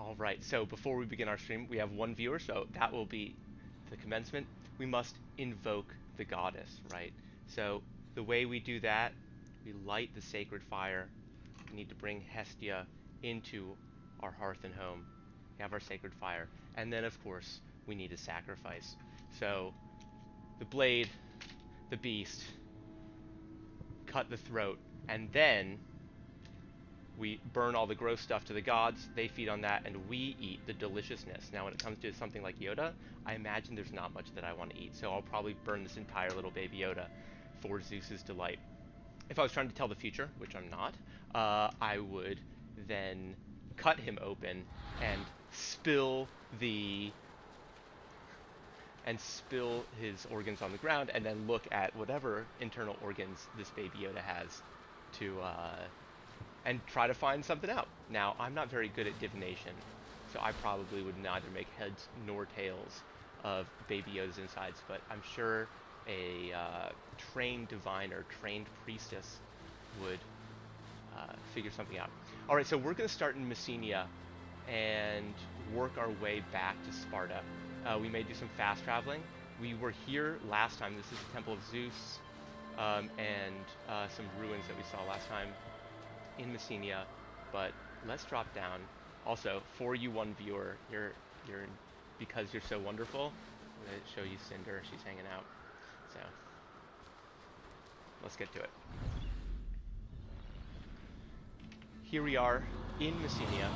Alright, so before we begin our stream, we have one viewer, so that will be the commencement. We must invoke the goddess, right? So the way we do that, we light the sacred fire. We need to bring Hestia into our hearth and home. We have our sacred fire. And then, of course, we need a sacrifice. So the blade, the beast, cut the throat, and then we burn all the gross stuff to the gods, they feed on that, and we eat the deliciousness. Now when it comes to something like Yoda, I imagine there's not much that I want to eat, so I'll probably burn this entire little baby Yoda for Zeus's delight. If I was trying to tell the future, which I'm not, I would then cut him open and spill his organs on the ground, and then look at whatever internal organs this baby Yoda has to and try to find something out. Now, I'm not very good at divination, so I probably would neither make heads nor tails of Baby Yoda's insides, but I'm sure a trained diviner, trained priestess would figure something out. Alright, so we're going to start in Messenia and work our way back to Sparta. We may do some fast traveling. We were here last time. This is the Temple of Zeus, and some ruins that we saw last time in Messenia, but let's drop down. Also, for you one viewer, you're because you're so wonderful, I'm going to show you Cinder. She's hanging out. So let's get to it. Here we are in Messenia.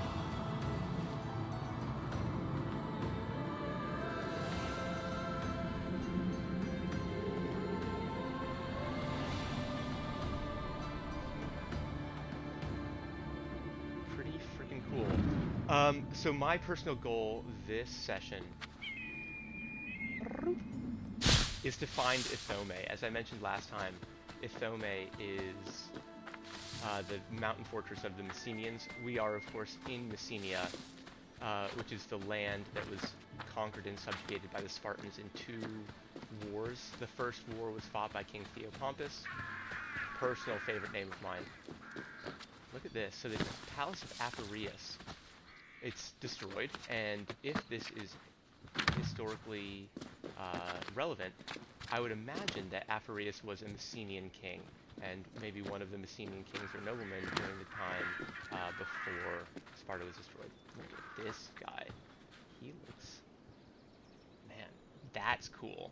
So my personal goal this session is to find Ithome. As I mentioned last time, Ithome is the mountain fortress of the Messenians. We are, of course, in Messenia, which is the land that was conquered and subjugated by the Spartans in 2 wars. The first war was fought by King Theopompus. Personal favorite name of mine. Look at this. So the Palace of Aphareus. It's destroyed, and if this is historically relevant, I would imagine that Aphareus was a Messenian king, and maybe one of the Messenian kings or noblemen during the time before Sparta was destroyed. Look at this guy. He looks... Man, that's cool.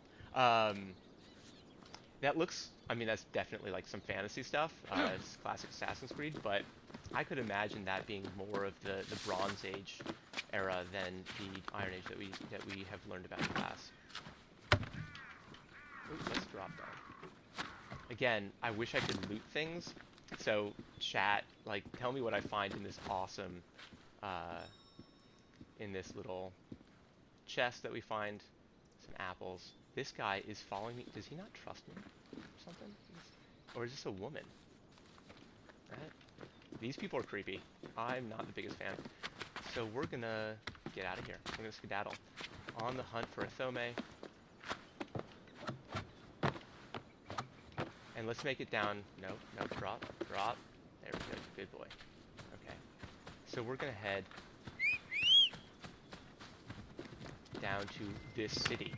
That looks... I mean, that's definitely like some fantasy stuff. It's classic Assassin's Creed, but I could imagine that being more of the Bronze Age era than the Iron Age that we have learned about in class. Ooh, let's drop down. Again, I wish I could loot things. So chat, like, tell me what I find in this awesome, in this little chest that we find. Some apples. This guy is following me. Does he not trust me or something? Or is this a woman? Right? These people are creepy. I'm not the biggest fan. So we're gonna get out of here. We're gonna skedaddle. On the hunt for Ithome. And let's make it down. No, drop. There we go. Good boy. Okay. So we're gonna head down to this city.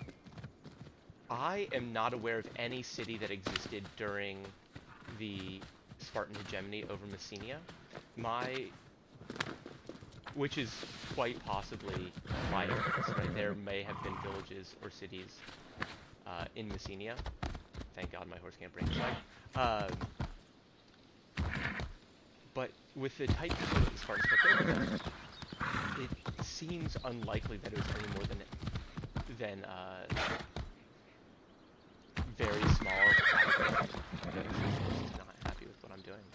I am not aware of any city that existed during the Spartan hegemony over Messenia. Which is quite possibly my ignorance, right? There may have been villages or cities in Messenia. Thank God my horse can't break his leg. But with the tight control that the Spartans took over them, it seems unlikely that it was any more than very small. He's not happy with what I'm doing.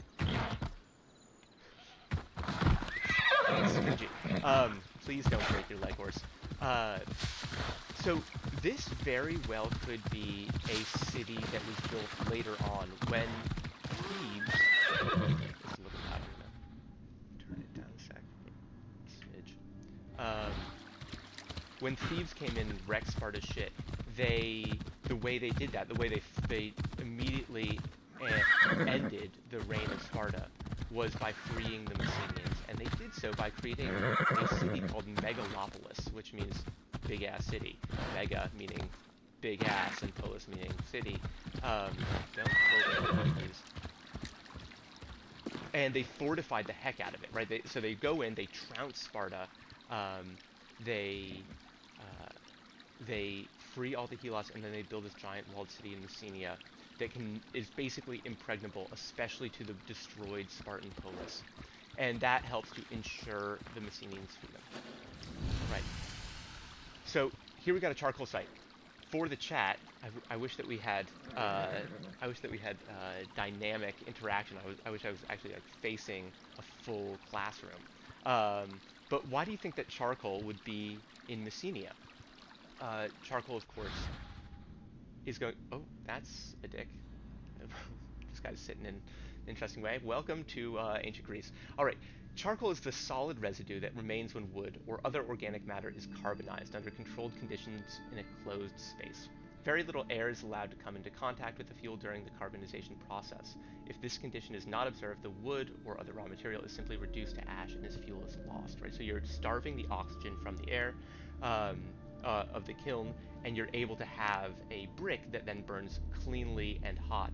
Please don't break your leg, horse. So this very well could be a city that was built later on when Thebes... It's a little louder now. Turn it down a sec. Smidge. When Thebes came in and wrecked Sparta's shit, the way they did that, the way they immediately ended the reign of Sparta was by freeing the Messenians and they did so by creating a city called Megalopolis, which means big-ass city. Mega meaning big ass, and polis meaning city. Don't hold it, please. And they fortified the heck out of it, right? So they go in, they trounce Sparta, they free all the helots, and then they build this giant walled city in Messenia that is basically impregnable, especially to the destroyed Spartan polis. And that helps to ensure the Messenians' freedom. Right. So here we got a charcoal site. For the chat, I wish that we had dynamic interaction. I wish I was actually like facing a full classroom. But why do you think that charcoal would be in Messenia? Charcoal, of course, is going. Oh, that's a dick. This guy's sitting in an interesting way. Welcome to ancient Greece. All right. Charcoal is the solid residue that remains when wood or other organic matter is carbonized under controlled conditions in a closed space. Very little air is allowed to come into contact with the fuel during the carbonization process. If this condition is not observed, the wood or other raw material is simply reduced to ash and its fuel is lost, right? So you're starving the oxygen from the air of the kiln, and you're able to have a brick that then burns cleanly and hot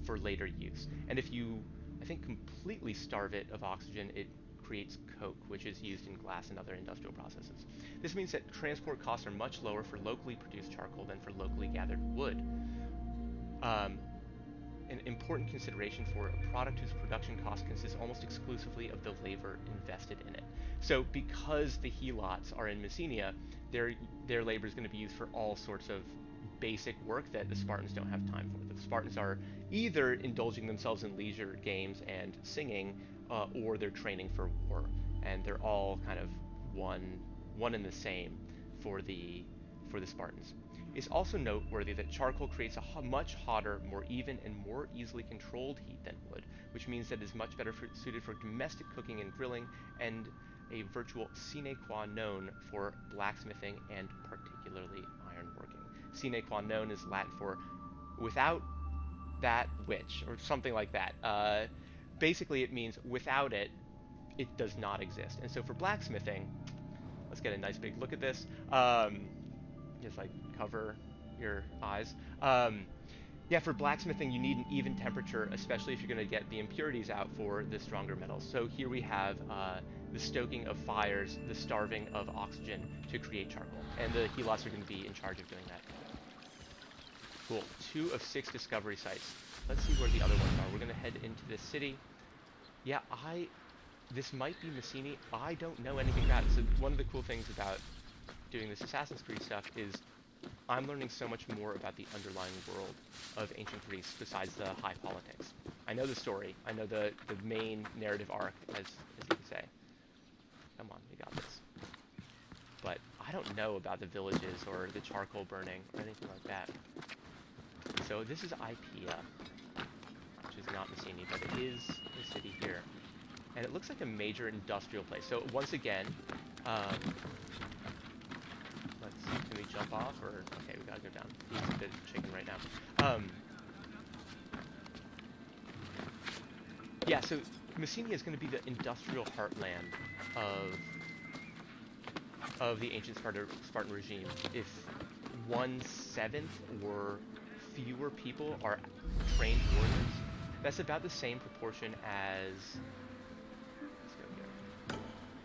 for later use. And if you, I think, completely starve it of oxygen, it creates coke, which is used in glass and other industrial processes. This means that transport costs are much lower for locally produced charcoal than for locally gathered wood. An important consideration for a product whose production cost consists almost exclusively of the labor invested in it. So because the helots are in Messenia, their labor is going to be used for all sorts of basic work that the Spartans don't have time for. The Spartans are either indulging themselves in leisure games and singing, or they're training for war, and they're all kind of one and the same for the Spartans. It's also noteworthy that charcoal creates a much hotter, more even, and more easily controlled heat than wood, which means that it is much better suited for domestic cooking and grilling, and a virtual sine qua non for blacksmithing and particularly ironworking. Sine qua non is Latin for without that which, or something like that. Basically, it means without it, it does not exist. And so for blacksmithing, let's get a nice big look at this. Just like cover your eyes. Yeah, for blacksmithing, you need an even temperature, especially if you're going to get the impurities out for the stronger metals. So here we have the stoking of fires, the starving of oxygen to create charcoal. And the helots are going to be in charge of doing that. Cool. 2 of 6 discovery sites. Let's see where the other ones are. We're going to head into this city. Yeah, this might be Messenia. I don't know anything about it. So one of the cool things about doing this Assassin's Creed stuff is I'm learning so much more about the underlying world of ancient Greece besides the high politics. I know the story. I know the main narrative arc, as you could say. Come on, we got this. But I don't know about the villages or the charcoal burning or anything like that. So this is Ipaea, which is not Messenia, but it is the city here. And it looks like a major industrial place. So once again, let's see, can we jump off, or, okay, we gotta go down. He's a bit of chicken right now. Yeah, so Messenia is going to be the industrial heartland of the ancient Spartan regime. If 1/7 or fewer people are trained warriors, that's about the same proportion as, let's go here.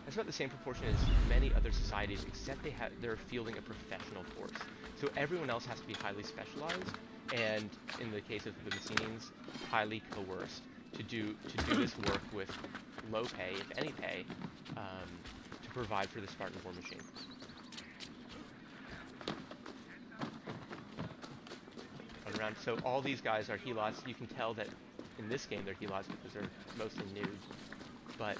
That's about the same proportion as many other societies, except they're fielding a professional force. So everyone else has to be highly specialized, and in the case of the Messenians, highly coerced to do this work with low pay, if any pay, to provide for the Spartan war machine. Around. So all these guys are helots. You can tell that in this game they're helots because they're mostly nude. But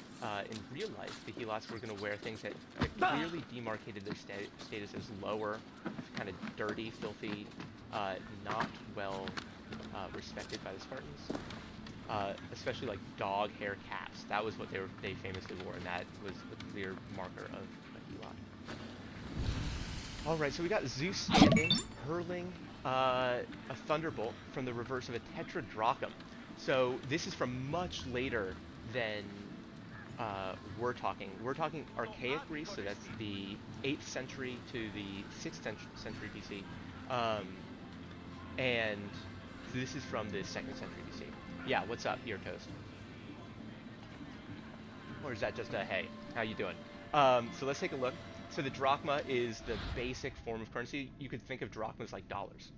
in real life, the helots were going to wear things that clearly demarcated their status as lower, kind of dirty, filthy, not well respected by the Spartans. Especially like dog hair caps. That was what they famously wore, and that was a clear marker of a helot. All right, so we got Zeus standing, hurling a thunderbolt from the reverse of a tetradrachm. So this is from much later than we're talking archaic Greece, so that's the 8th century to the 6th century BC, um, and this is from the 2nd century BC. Yeah, what's up, ear toast? Or is that just a hey, how you doing? So let's take a look. So the drachma is the basic form of currency. You could think of drachmas like dollars.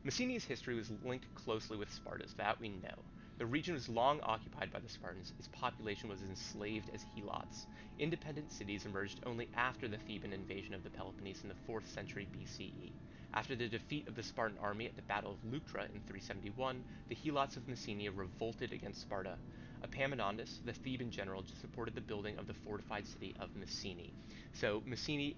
Messenia's history was linked closely with Sparta's, that we know. The region was long occupied by the Spartans. Its population was enslaved as helots. Independent cities emerged only after the Theban invasion of the Peloponnese in the 4th century BCE. After the defeat of the Spartan army at the Battle of Lutra in 371, the helots of Messenia revolted against Sparta. Epaminondas, the Theban general, supported the building of the fortified city of Messene. So Messene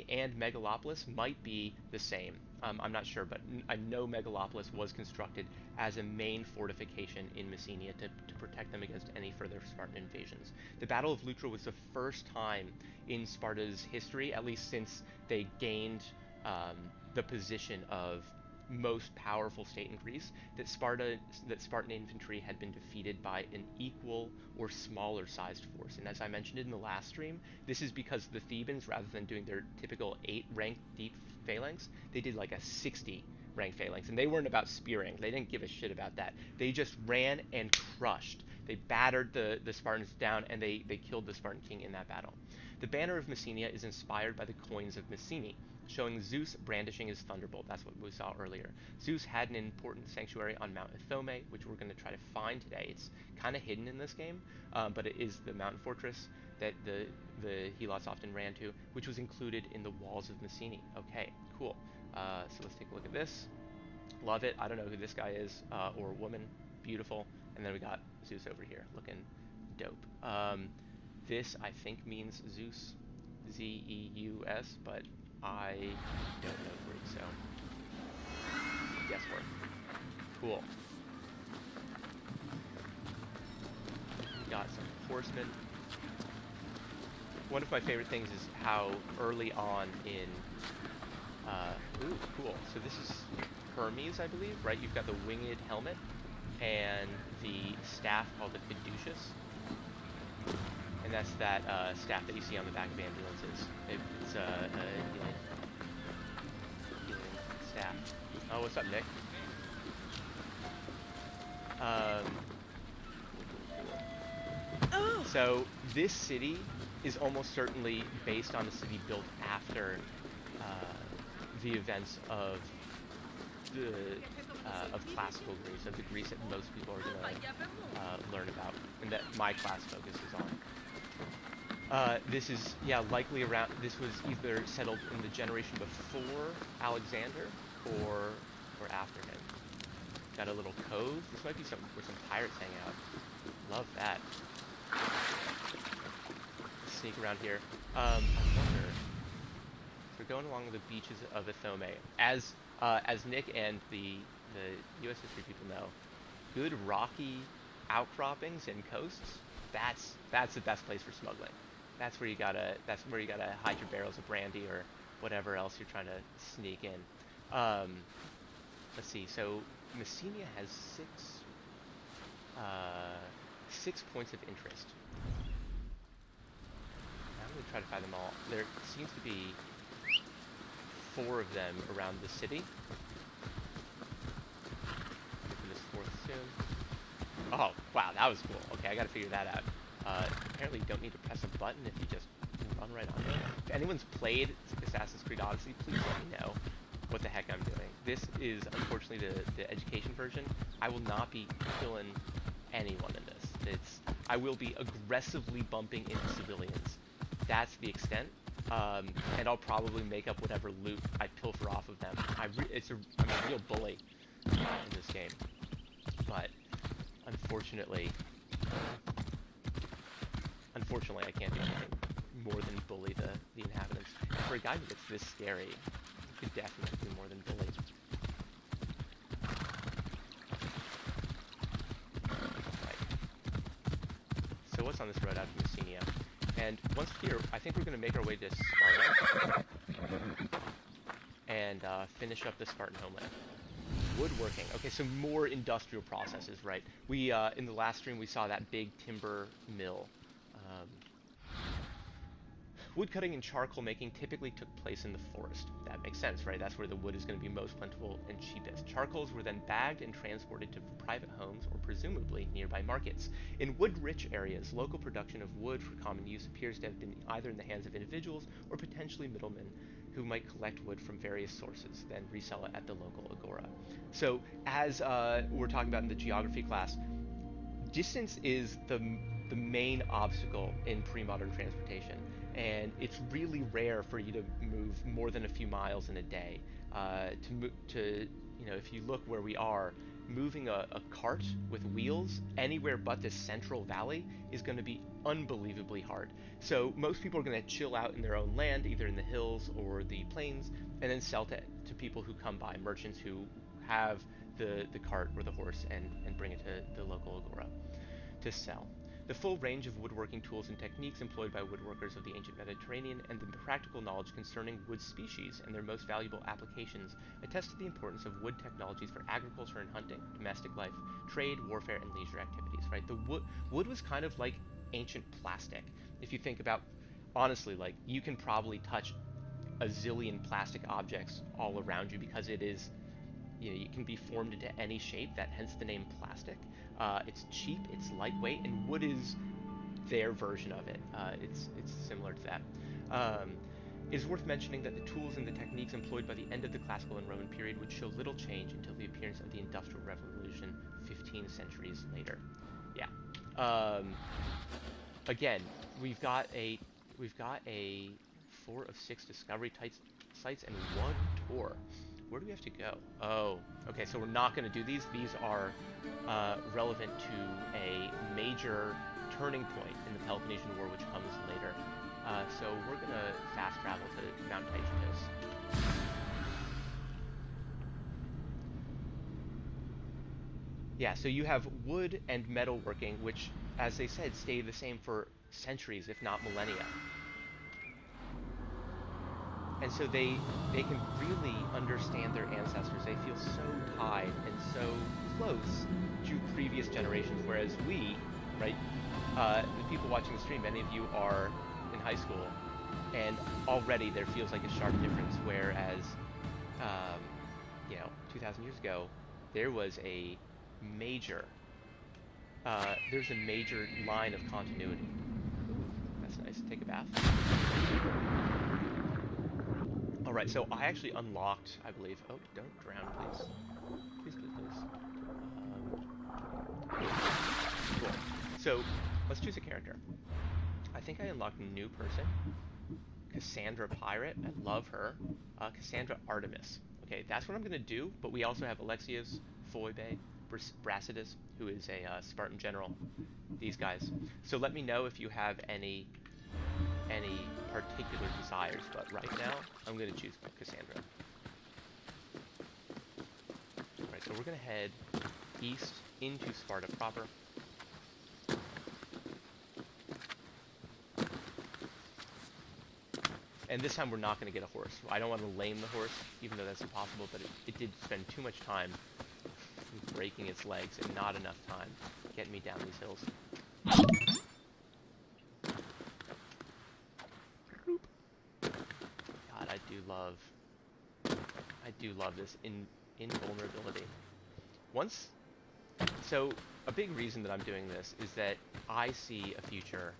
and Megalopolis might be the same. I'm not sure, but I know Megalopolis was constructed as a main fortification in Messenia to protect them against any further Spartan invasions. The Battle of Lutra was the first time in Sparta's history, at least since they gained the position of most powerful state in Greece, that Spartan infantry had been defeated by an equal or smaller sized force. And as I mentioned in the last stream, this is because the Thebans, rather than doing their typical 8 rank deep phalanx, they did like a 60 rank phalanx, and they weren't about spearing. They didn't give a shit about that. They just ran and crushed. They battered the Spartans down, and they killed the Spartan king in that battle. The banner of Messenia is inspired by the coins of Messene, showing Zeus brandishing his thunderbolt. That's what we saw earlier. Zeus had an important sanctuary on Mount Ithome, which we're going to try to find today. It's kind of hidden in this game, but it is the mountain fortress that the helots often ran to, which was included in the walls of Messene. Okay, cool. So let's take a look at this. Love it. I don't know who this guy is, or woman. Beautiful. And then we got Zeus over here, looking dope. This, I think, means Zeus. Zeus, but I don't know Greek, so guesswork. Cool. Got some horsemen. One of my favorite things is how early on in ooh, cool. So this is Hermes, I believe, right? You've got the winged helmet and the staff called the caduceus. And that's that staff that you see on the back of ambulances. It's a healing staff. Oh, what's up, Nick? So this city is almost certainly based on a city built after the events of classical Greece, of the Greece that most people are going to learn about, and that my class focuses on. This is, yeah, likely around, this was either settled in the generation before Alexander or after him. Got a little cove. This might be where some pirates hang out. Love that. Sneak around here. I wonder. So we're going along the beaches of Ithome. As Nick and the U.S. history people know, good rocky outcroppings and coasts. That's the best place for smuggling. That's where you gotta hide your barrels of brandy or whatever else you're trying to sneak in. Let's see. So Messenia has six points of interest. I'm gonna try to find them all. There seems to be 4 of them around the city. Open this 4th soon. Oh, wow, that was cool. Okay, I gotta figure that out. Apparently you don't need to press a button if you just run right onto it. If anyone's played Assassin's Creed Odyssey, please let me know what the heck I'm doing. This is, unfortunately, the education version. I will not be killing anyone in this. I will be aggressively bumping into civilians. That's the extent. And I'll probably make up whatever loot I pilfer off of them. I'm a real bully in this game. But unfortunately, I can't do anything more than bully the inhabitants. For a guy who gets this scary, you could definitely do more than bully. Right. So what's on this road out of Messenia? And once here, I think we're going to make our way to Sparta and finish up the Spartan homeland. Woodworking. Okay, so more industrial processes, right? We in the last stream we saw that big timber mill Woodcutting and charcoal making typically took place in the forest. That makes sense, right? That's where the wood is going to be most plentiful and cheapest. Charcoals were then bagged and transported to private homes or presumably nearby markets. In wood-rich areas, local production of wood for common use appears to have been either in the hands of individuals or potentially middlemen who might collect wood from various sources, then resell it at the local agora. So, as we're talking about in the geography class, distance is the main obstacle in pre-modern transportation, and it's really rare for you to move more than a few miles in a day. If you look where we are, moving a cart with wheels anywhere but this central valley is going to be unbelievably hard. So most people are going to chill out in their own land, either in the hills or the plains, and then sell to people who come by, merchants who have the cart or the horse and bring it to the local agora to sell. The full range of woodworking tools and techniques employed by woodworkers of the ancient Mediterranean and the practical knowledge concerning wood species and their most valuable applications attest to the importance of wood technologies for agriculture and hunting, domestic life, trade, warfare, and leisure activities, right? The wood was kind of like ancient plastic. If you think about, honestly, like, you can probably touch a zillion plastic objects all around you because it is, it can be formed into any shape, that hence the name plastic. It's cheap, it's lightweight, and wood is their version of it. It's similar to that. It is worth mentioning that the tools and the techniques employed by the end of the classical and Roman period would show little change until the appearance of the Industrial Revolution 15 centuries later. Yeah. Again, we've got a 4 of 6 discovery sites and 1 tour. Where do we have to go? Oh, okay, so we're not going to do these. These are relevant to a major turning point in the Peloponnesian War, which comes later. So we're going to fast travel to Mount Taichungos. Yeah, so you have wood and metalworking, which, as they said, stay the same for centuries, if not millennia. And so they can really understand their ancestors. They feel so tied and so close to previous generations, whereas we, right, the people watching the stream, many of you are in high school, and already there feels like a sharp difference, whereas, 2,000 years ago, there was a major line of continuity. Ooh, that's nice. Take a bath. Alright, so I actually unlocked, I believe... Oh, don't drown, please. Please, please, please. Cool. So, let's choose a character. I think I unlocked a new person. Cassandra Pirate. I love her. Cassandra Artemis. Okay, that's what I'm going to do, but we also have Alexios, Phoebe, Brasidas, who is a Spartan general. These guys. So let me know if you have any particular desires, but right now I'm going to choose Cassandra. Alright, so we're going to head east into Sparta proper. And this time we're not going to get a horse. I don't want to lame the horse, even though that's impossible, but it did spend too much time breaking its legs and not enough time getting me down these hills. God, I do love this invulnerability. So a big reason that I'm doing this is that I see a future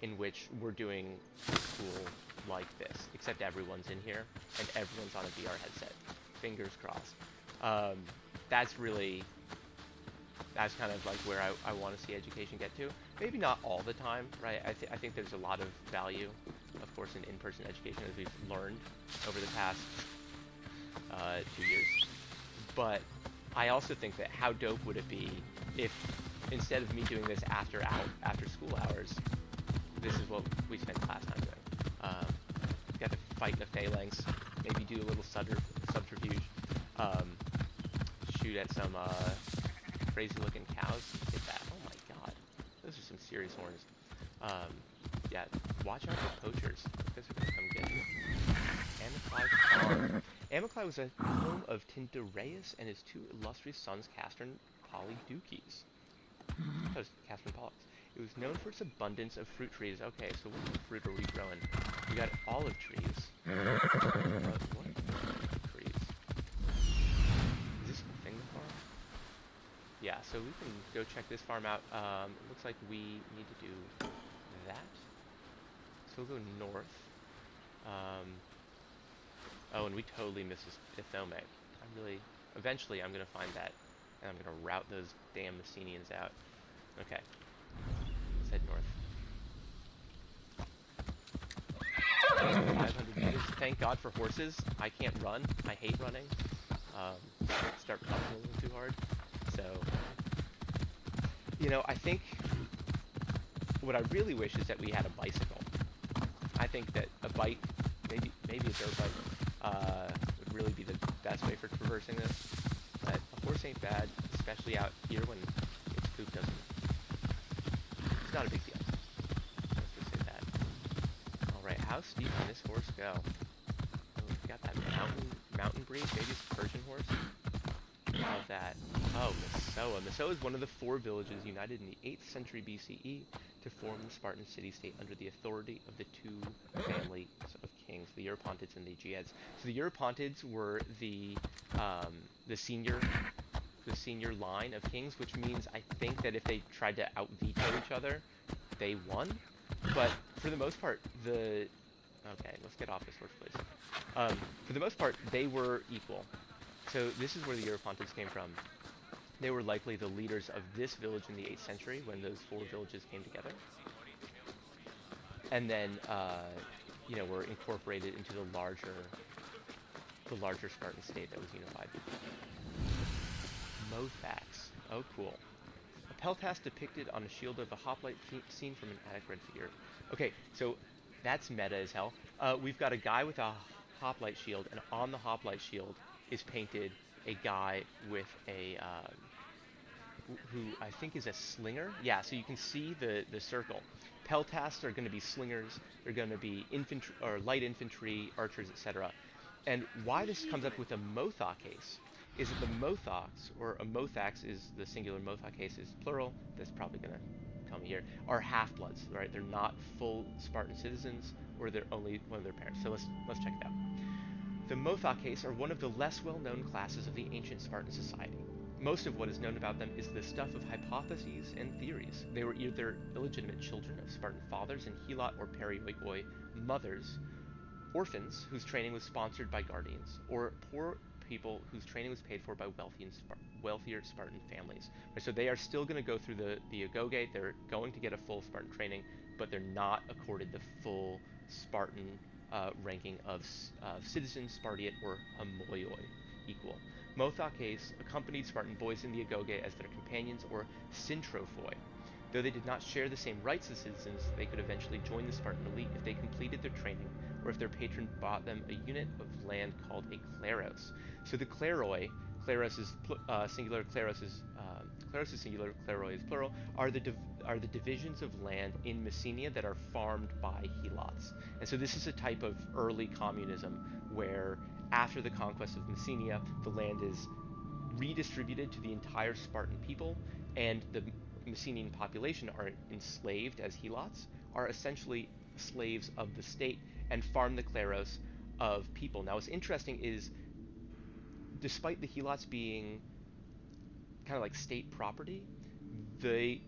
in which we're doing school like this, except everyone's in here and everyone's on a VR headset. Fingers crossed. That's kind of like where I want to see education get to. Maybe not all the time, right? I think there's a lot of value, of course, in in-person education, as we've learned over the past 2 years. But I also think that how dope would it be if, instead of me doing this after school hours, this is what we spend class time doing. Got to fight the phalanx, maybe do a little subterfuge, shoot at some crazy-looking cows. Hit that. Oh my god. Those are some serious horns. Yeah, watch out for poachers. Those are gonna come get you. Amyclae's farm. Amyclae was a home of Tyndareus and his 2 illustrious sons, Castor and Polydeuces. Castor and Pollux. It was known for its abundance of fruit trees. Okay, so what fruit are we growing? We got olive trees. What trees? Is this a thing to farm? Yeah, so we can go check this farm out. It looks like we need to do that. So we'll go north. Oh, and we totally missed Ithome. Eventually I'm gonna find that, and I'm gonna route those damn Messenians out. Okay, let's head north. 500 meters. Thank God for horses. I can't run. I hate running. Start puffing a little too hard. So, you know, I think what I really wish is that we had a bicycle. I think that a bike, maybe a dirt bike, would really be the best way for traversing this. But a horse ain't bad, especially out here when its poop doesn't. It's not a big deal. Let's just say that. All right, how steep can this horse go? Oh, we got that mountain breed, maybe it's a Persian horse. How's that? Oh, Missoula. Missoula is one of the 4 villages united in the 8th century BCE to form the Spartan city-state under the authority of the 2 families of kings, the Uropontids and the Aeacids. So the Uropontids were the senior line of kings, which means I think that if they tried to out-veto each other, they won. But for the most part, okay, let's get off this horse, please. For the most part, they were equal. So this is where the Uropontids came from. They were likely the leaders of this village in the 8th century when those 4 villages came together. And then, you know, were incorporated into the larger Spartan state that was unified. Mothax. Oh, cool. A peltask depicted on a shield of a hoplite seen from an attic red figure. Okay, so that's meta as hell. We've got a guy with a hoplite shield, and on the hoplite shield is painted a guy with a who I think is a slinger. Yeah, so you can see the circle. Peltasks are going to be slingers. They're going to be infantry or light infantry, archers, etc. And why this comes up with a Mothak case is that the Mothoks, or a Mothax is the singular, Mothak case is plural. That's probably going to tell me here. Are half-bloods, right? They're not full Spartan citizens, or they're only one of their parents. So let's check it out. The Mothakes are one of the less well-known classes of the ancient Spartan society. Most of what is known about them is the stuff of hypotheses and theories. They were either illegitimate children of Spartan fathers and helot or perioikoi mothers, orphans whose training was sponsored by guardians, or poor people whose training was paid for by wealthier Spartan families. So they are still going to go through the agoge. They're going to get a full Spartan training, but they're not accorded the full Spartan ranking of citizen, Spartiate, or homoioi, equal. Mothakes accompanied Spartan boys in the agoge as their companions, or syntrophoi. Though they did not share the same rights as citizens, they could eventually join the Spartan elite if they completed their training, or if their patron bought them a unit of land called a kleros. So the kleroi, kleros is singular, kleros is singular, kleroi is plural, are the divisions of land in Messenia that are farmed by helots. And so this is a type of early communism where after the conquest of Messenia, the land is redistributed to the entire Spartan people, and the Messenian population are enslaved as helots, are essentially slaves of the state, and farm the kleros of people. Now what's interesting is, despite the helots being kind of like state property, the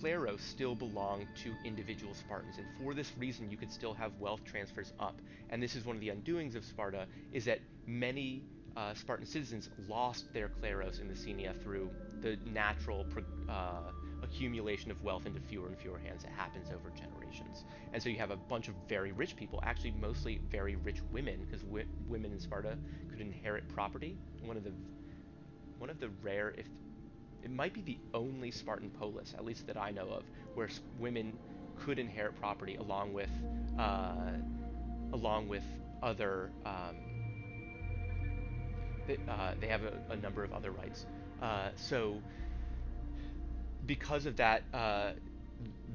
kleros still belong to individual Spartans, and for this reason you could still have wealth transfers up. And this is one of the undoings of Sparta, is that many Spartan citizens lost their kleros in Messenia through the natural accumulation of wealth into fewer and fewer hands that happens over generations. And so you have a bunch of very rich people, actually mostly very rich women, because women in Sparta could inherit property. One of the rare, if it might be the only Spartan polis, at least that I know of, where women could inherit property along with other. They have a number of other rights. So because of that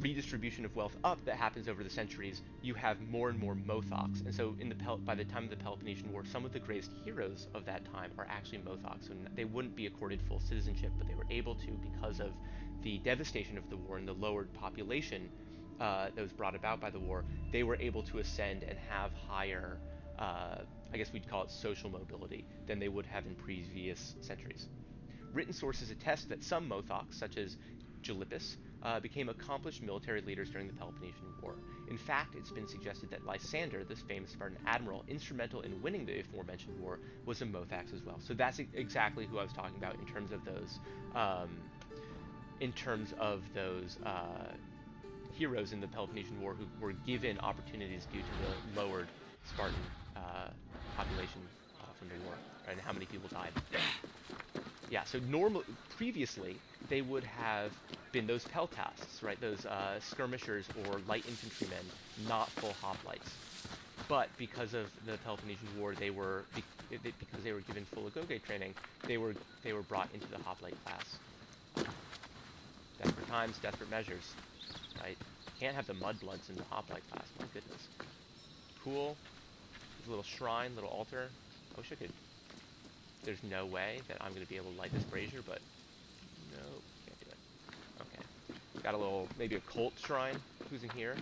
redistribution of wealth up that happens over the centuries, you have more and more Mothaks. And so by the time of the Peloponnesian War, some of the greatest heroes of that time are actually Mothaks. So they wouldn't be accorded full citizenship, but they were able to because of the devastation of the war and the lowered population that was brought about by the war, they were able to ascend and have higher, I guess we'd call it social mobility, than they would have in previous centuries. Written sources attest that some Mothocs, such as Gylippus, became accomplished military leaders during the Peloponnesian War. In fact, it's been suggested that Lysander, this famous Spartan admiral, instrumental in winning the aforementioned war, was a Mothax as well. So that's exactly who I was talking about in terms of those heroes in the Peloponnesian War who were given opportunities due to the lowered Spartan population from the war, right, and how many people died. Yeah, so previously, they would have been those peltasts, right, those skirmishers or light infantrymen, not full hoplites. But because of the Peloponnesian War, because they were given full agoge training, they were brought into the hoplite class. Desperate times, desperate measures, right? Can't have the mudbloods in the hoplite class. My goodness. Cool. There's a little shrine, little altar. I wish I could. There's no way that I'm going to be able to light this brazier, but no, can't do it. Okay. Got a little, maybe a cult shrine. Who's in here?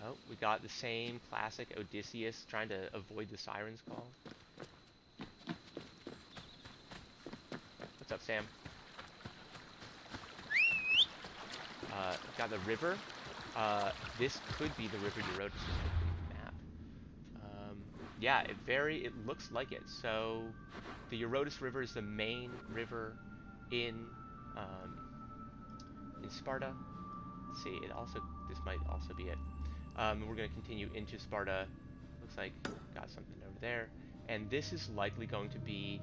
Oh, we got the same classic Odysseus trying to avoid the siren's call. What's up, Sam? Got the river. This could be the river Urotis map. Yeah, it looks like it. So the Urotis River is the main river in Sparta. Let's see, this might also be it. We're going to continue into Sparta. Looks like got something over there. And this is likely going to be,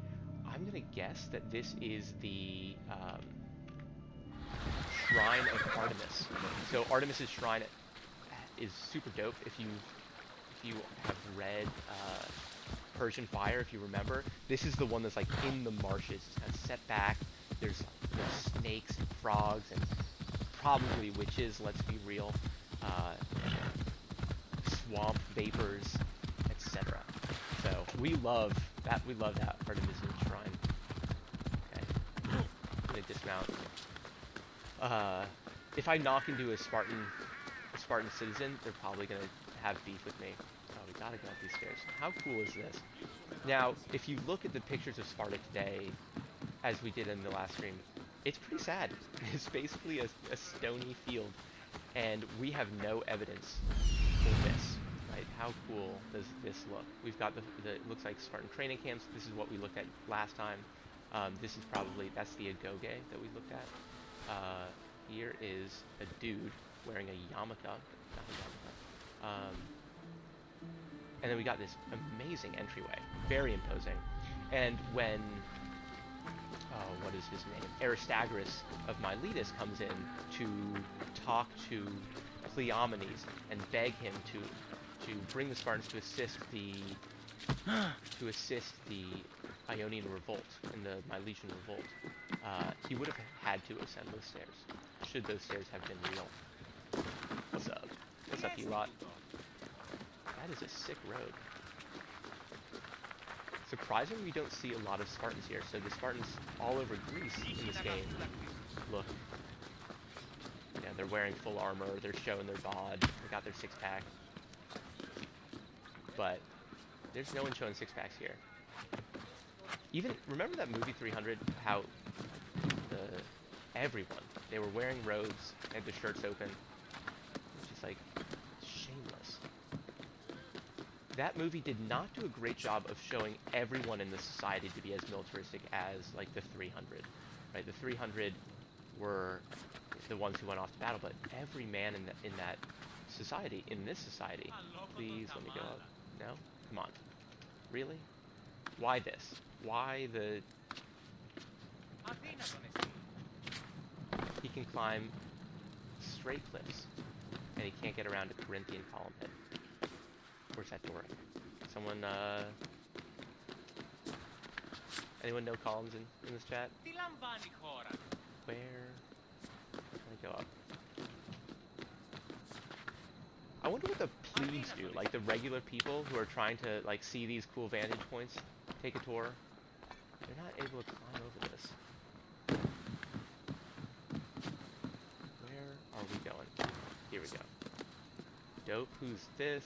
I'm going to guess that this is the Shrine of Artemis. So Artemis's shrine is super dope. If you have read Persian Fire, if you remember, this is the one that's like in the marshes. It's kind of set back. There's snakes and frogs and probably witches. Let's be real. Swamp vapors, etc. So we love that. We love that Artemisian shrine. Okay, I'm gonna dismount. If I knock into a Spartan citizen, they're probably gonna have beef with me. Oh, we gotta go up these stairs. How cool is this? Now, if you look at the pictures of Sparta today, as we did in the last stream, it's pretty sad. It's basically a stony field, and we have no evidence for this, right? How cool does this look? We've got it looks like Spartan training camps. This is what we looked at last time. This is that's the agoge that we looked at. Here is a dude wearing a yarmulke, not a yarmulke. And then we got this amazing entryway, very imposing. And when, what is his name? Aristagoras of Miletus comes in to talk to Cleomenes and beg him to bring the Spartans to assist the Ionian revolt and the Milesian revolt. He would have had to ascend those stairs, should those stairs have been real. What's up? What's up, Elot? That is a sick road. Surprisingly, we don't see a lot of Spartans here. So the Spartans all over Greece in this game look, they're wearing full armor, they're showing their bod, they got their six-pack. But there's no one showing six-packs here. Even, remember that movie 300, how everyone, they were wearing robes, had their shirts open. It's just like, shameless. That movie did not do a great job of showing everyone in the society to be as militaristic as, like, the 300, right? The 300 were the ones who went off to battle, but every man in that society, in this society, please let me go up. No? Come on. Really? Why this? Why the... He can climb straight cliffs, and he can't get around a Corinthian column head. Where's that door? Someone, anyone know columns in this chat? Where can I go up? I wonder what the plebes do, like the regular people who are trying to, like, see these cool vantage points, take a tour. They're not able to climb over this. here we go. Dope, who's this?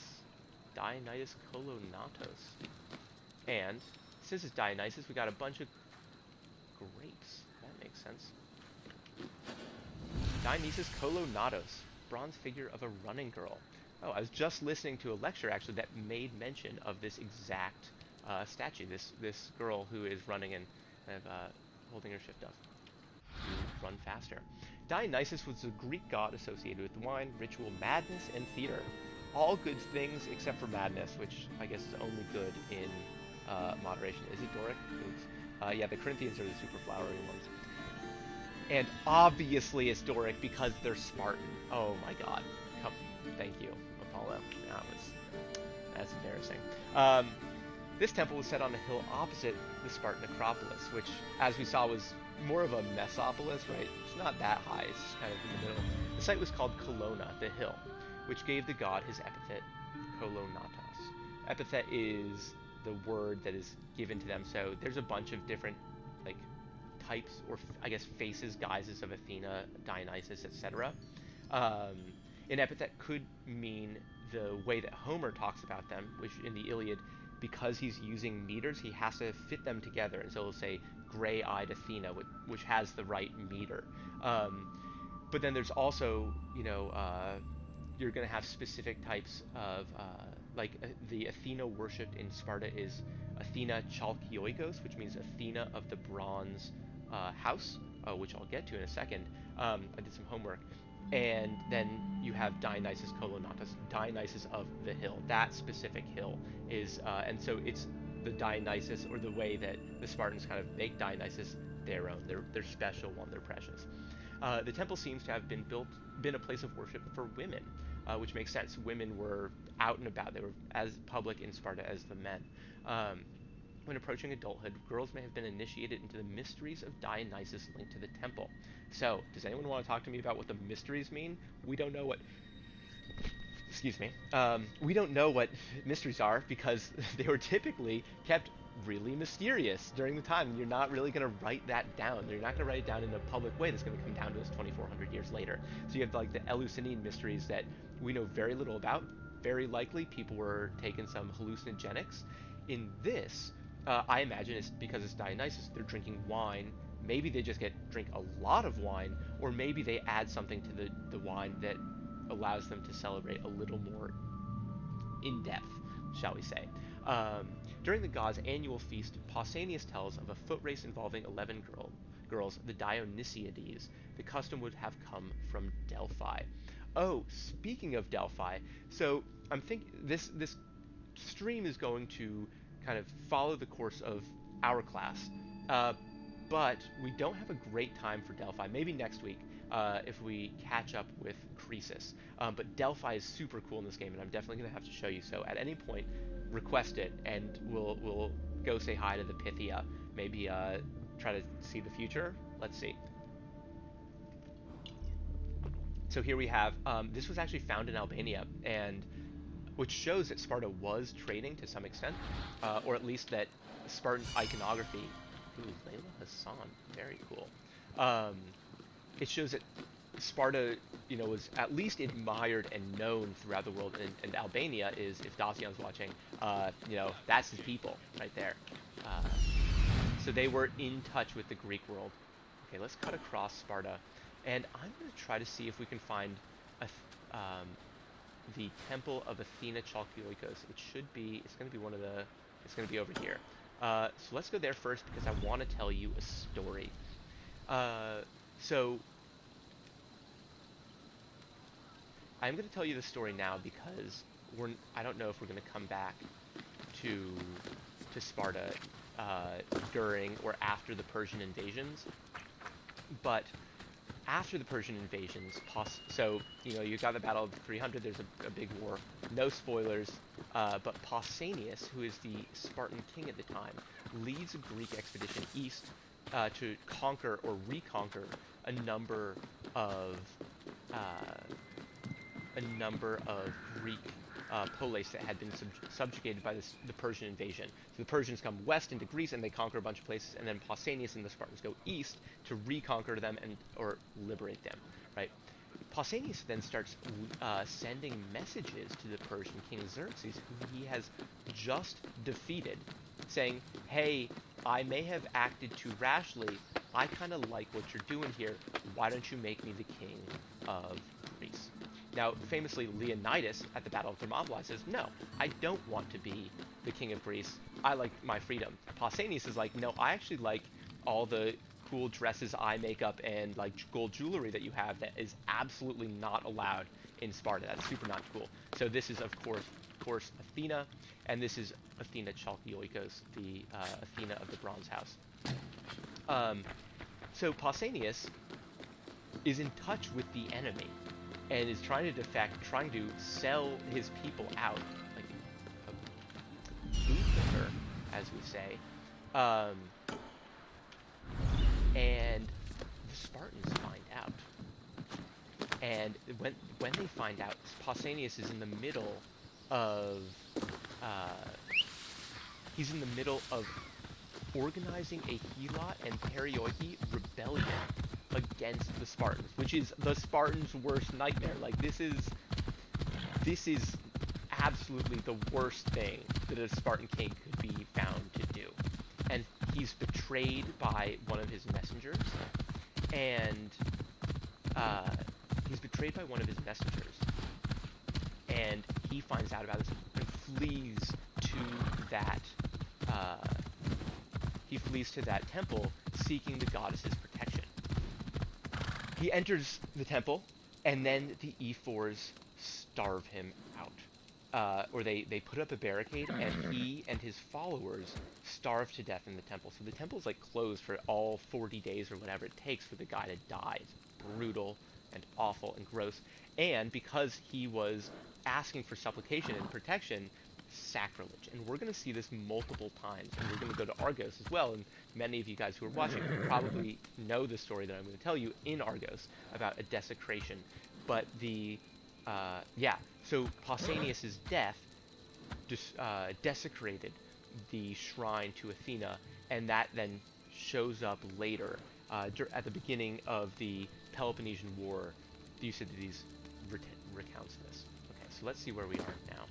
Dionysus Kolonatos. And since it's Dionysus, we got a bunch of grapes. That makes sense. Dionysus Kolonatos, bronze figure of a running girl. Oh, I was just listening to a lecture actually that made mention of this exact statue. This girl who is running and kind of holding her shift up to run faster. Dionysus was a Greek god associated with wine, ritual, madness, and theater. All good things except for madness, which I guess is only good in moderation. Is it Doric? Oops. Yeah, the Corinthians are the super flowery ones. And obviously it's Doric because they're Spartan. Oh my god. Thank you, Apollo. That's embarrassing. This temple was set on a hill opposite the Spartan Acropolis, which, as we saw, was more of a mesopolis, right? It's not that high, it's kind of in the middle. The site was called Colonna, the hill, which gave the god his epithet, Kolonatos. Epithet is the word that is given to them, so there's a bunch of different, like, types, or I guess faces, guises of Athena, Dionysus, etc. An epithet could mean the way that Homer talks about them, which in the Iliad, because he's using meters, he has to fit them together, and so he'll say gray-eyed Athena, which has the right meter. But then there's also, you're going to have specific types of, the Athena worshipped in Sparta is Athena Chalkioikos, which means Athena of the bronze house, which I'll get to in a second. I did some homework. And then you have Dionysus Kolonatos, Dionysus of the hill. That specific hill is, and so it's the Dionysus, or the way that the Spartans kind of make Dionysus their own. They're special one, they're precious. The temple seems to have been a place of worship for women, which makes sense. Women were out and about. They were as public in Sparta as the men. When approaching adulthood, girls may have been initiated into the mysteries of Dionysus linked to the temple. So, does anyone want to talk to me about what the mysteries mean? We don't know what... Excuse me. We don't know what mysteries are because they were typically kept really mysterious during the time. You're not really going to write that down. You're not going to write it down in a public way that's going to come down to us 2,400 years later. So you have like the Eleusinian mysteries that we know very little about. Very likely people were taking some hallucinogenics. In this... I imagine it's because it's Dionysus, they're drinking wine. Maybe they just drink a lot of wine, or maybe they add something to the wine that allows them to celebrate a little more in depth, shall we say. During the gods' annual feast, Pausanias tells of a foot race involving 11 girls, the Dionysiades. The custom would have come from Delphi. Oh, speaking of Delphi, so I'm thinking this stream is going to kind of follow the course of our class, but we don't have a great time for Delphi. Maybe next week if we catch up with Croesus. But Delphi is super cool in this game, and I'm definitely going to have to show you. So at any point, request it, and we'll go say hi to the Pythia. Maybe try to see the future. Let's see. So here we have, this was actually found in Albania, and which shows that Sparta was trading to some extent, or at least that Spartan iconography. Ooh, Layla Hassan, very cool. It shows that Sparta, was at least admired and known throughout the world, and Albania is, if Dacian's watching, that's his people right there. So they were in touch with the Greek world. Okay, let's cut across Sparta, and I'm going to try to see if we can find the Temple of Athena Chalkioikos. It's going to be over here. So let's go there first because I want to tell you a story. So I'm going to tell you the story now because I don't know if we're going to come back to Sparta during or after the Persian invasions, but after the Persian invasions, so, you got the Battle of 300, there's a big war. No spoilers, but Pausanias, who is the Spartan king at the time, leads a Greek expedition east to conquer or reconquer a number of Greek polis that had been subjugated by the Persian invasion. So the Persians come west into Greece and they conquer a bunch of places, and then Pausanias and the Spartans go east to reconquer them or liberate them, right? Pausanias then starts sending messages to the Persian king Xerxes, who he has just defeated, saying, hey, I may have acted too rashly. I kind of like what you're doing here. Why don't you make me the king of Greece? Now, famously, Leonidas at the Battle of Thermopylae says, no, I don't want to be the king of Greece. I like my freedom. Pausanias is like, no, I actually like all the cool dresses, eye makeup, and like gold jewelry that you have that is absolutely not allowed in Sparta. That's super not cool. So this is, of course, Athena, and this is Athena Chalkioikos, the Athena of the Bronze House. So Pausanias is in touch with the enemy and is trying to defect, trying to sell his people out, like a bootlicker, as we say. And the Spartans find out. And when they find out, Pausanias is in the middle of organizing a helot and perioiki rebellion against the Spartans, which is the Spartans' worst nightmare. Like, this is absolutely the worst thing that a Spartan king could be found to do. And he's betrayed by one of his messengers, and he finds out about this and flees to that temple, seeking the goddess's protection. He enters the temple, and then the E4s starve him out. Or they put up a barricade, and he and his followers starve to death in the temple. So the temple's like closed for all 40 days or whatever it takes for the guy to die. It's brutal and awful and gross. And because he was asking for supplication and protection, sacrilege. And we're going to see this multiple times. And we're going to go to Argos as well. And many of you guys who are watching probably know the story that I'm going to tell you in Argos about a desecration. But so Pausanias' death desecrated the shrine to Athena, and that then shows up later at the beginning of the Peloponnesian War. Thucydides recounts this. Okay, so let's see where we are now.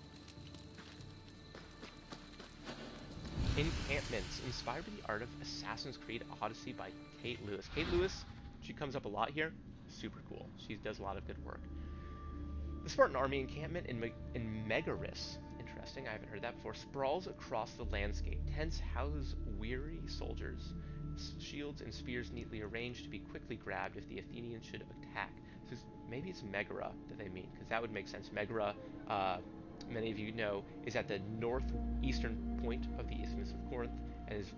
Encampments, inspired by the art of Assassin's Creed Odyssey by Kate Lewis. Kate Lewis, she comes up a lot here. Super cool. She does a lot of good work. The Spartan army encampment in Megaris, interesting, I haven't heard that before, sprawls across the landscape. Tents house weary soldiers, shields and spears neatly arranged to be quickly grabbed if the Athenians should attack. So maybe it's Megara that they mean, because that would make sense. Megara, many of you know, is at the northeastern point of the Isthmus of Corinth, and is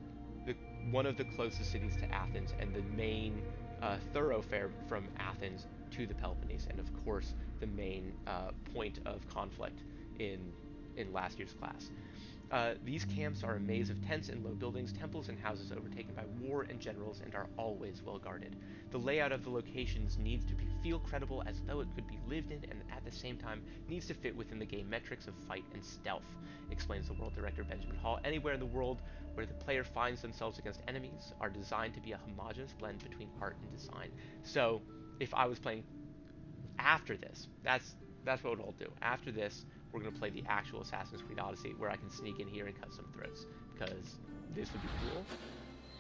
one of the closest cities to Athens, and the main thoroughfare from Athens to the Peloponnese, and of course the main point of conflict in last year's class. These camps are a maze of tents and low buildings, temples and houses overtaken by war and generals, and are always well guarded. The layout of the locations needs to feel credible, as though it could be lived in, and at the same time needs to fit within the game metrics of fight and stealth, explains the world director Benjamin Hall. Anywhere in the world where the player finds themselves against enemies are designed to be a homogeneous blend between art and design. So if I was playing after this, that's what I'll do. After this, we're going to play the actual Assassin's Creed Odyssey, where I can sneak in here and cut some throats, because this would be cool.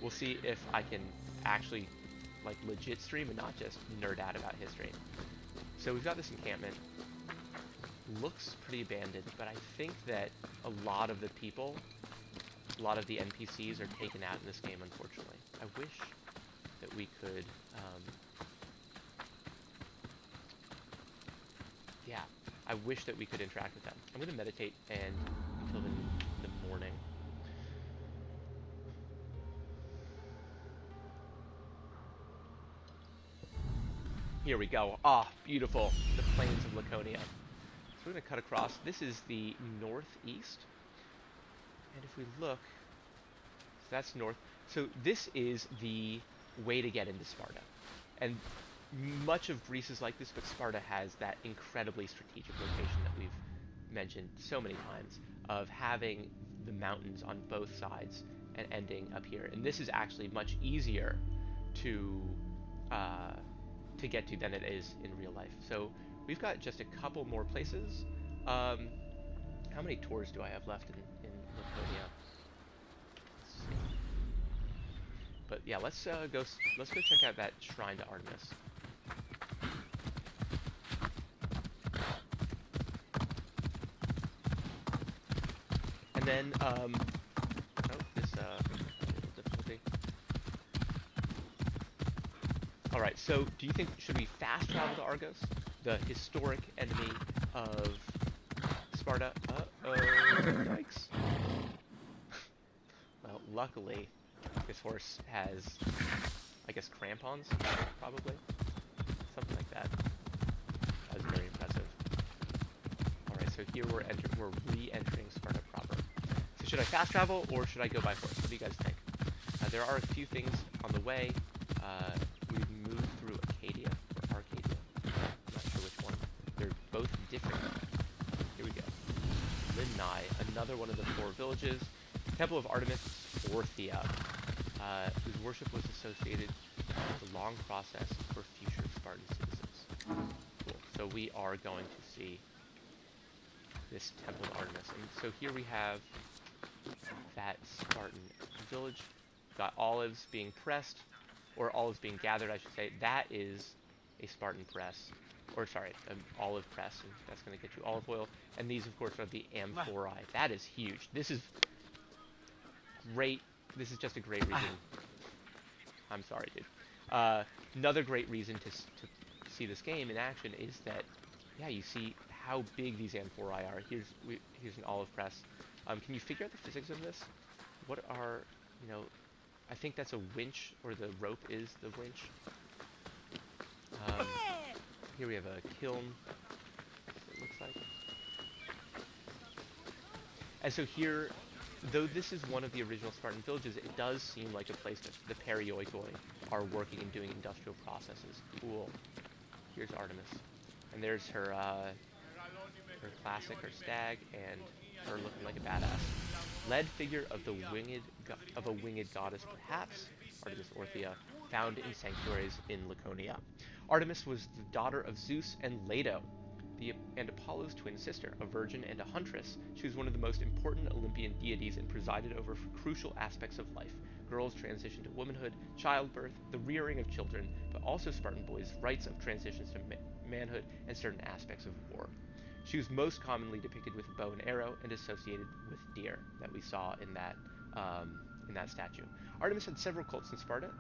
We'll see if I can actually like legit stream and not just nerd out about history. So we've got this encampment. Looks pretty abandoned, but I think that a lot of the people, a lot of the NPCs are taken out in this game, unfortunately. I wish that we could I wish that we could interact with them. I'm going to meditate until the morning. Here we go. Ah, beautiful. The plains of Laconia. So we're going to cut across. This is the northeast. And if we look, so that's north. So this is the way to get into Sparta. And much of Greece is like this, but Sparta has that incredibly strategic location that we've mentioned so many times, of having the mountains on both sides and ending up here. And this is actually much easier to to get to than it is in real life. So we've got just a couple more places. How many tours do I have left in Laconia? Let's see. But yeah, let's go check out that shrine to Artemis. And then difficulty. All right, so do you think should we fast travel to Argos, the historic enemy of Sparta? Yikes. Well, luckily, this horse has, I guess, crampons, probably. Something like that. That was very impressive. Alright, so here we're re-entering Sparta proper. So should I fast travel, or should I go by horse? What do you guys think? There are a few things on the way. We've moved through Acadia, or Arcadia. I'm not sure which one. They're both different. Here we go. Limni, another one of the 4 villages. Temple of Artemis, Orthia, whose worship was associated with a long process for future Spartan citizens. Cool. So we are going to see this Temple of Artemis. And so here we have that Spartan village. Got olives being pressed, or olives being gathered, I should say. That is a Spartan press. Or, sorry, an olive press. And that's going to get you olive oil. And these, of course, are the amphorae. That is huge. This is great. This is just a great reason. I'm sorry, dude. Another great reason to see this game in action is that, yeah, you see how big these amphorae are. Here's an olive press. Can you figure out the physics of this? What are, I think that's a winch, or the rope is the winch. Here we have a kiln, it looks like. And so here, though this is one of the original Spartan villages, it does seem like a place that the perioikoi are working and doing industrial processes. Cool. Here's Artemis. And there's her classic, her stag, and her looking like a badass. Led figure of a winged goddess, perhaps, Artemis Orthia, found in sanctuaries in Laconia. Artemis was the daughter of Zeus and Leto, and Apollo's twin sister, a virgin and a huntress. She was one of the most important Olympian deities and presided over crucial aspects of life: girls' transition to womanhood, childbirth, the rearing of children, but also Spartan boys' rites of transitions to manhood, and certain aspects of war. She was most commonly depicted with a bow and arrow and associated with deer that we saw in that statue. Artemis had several cults in Sparta,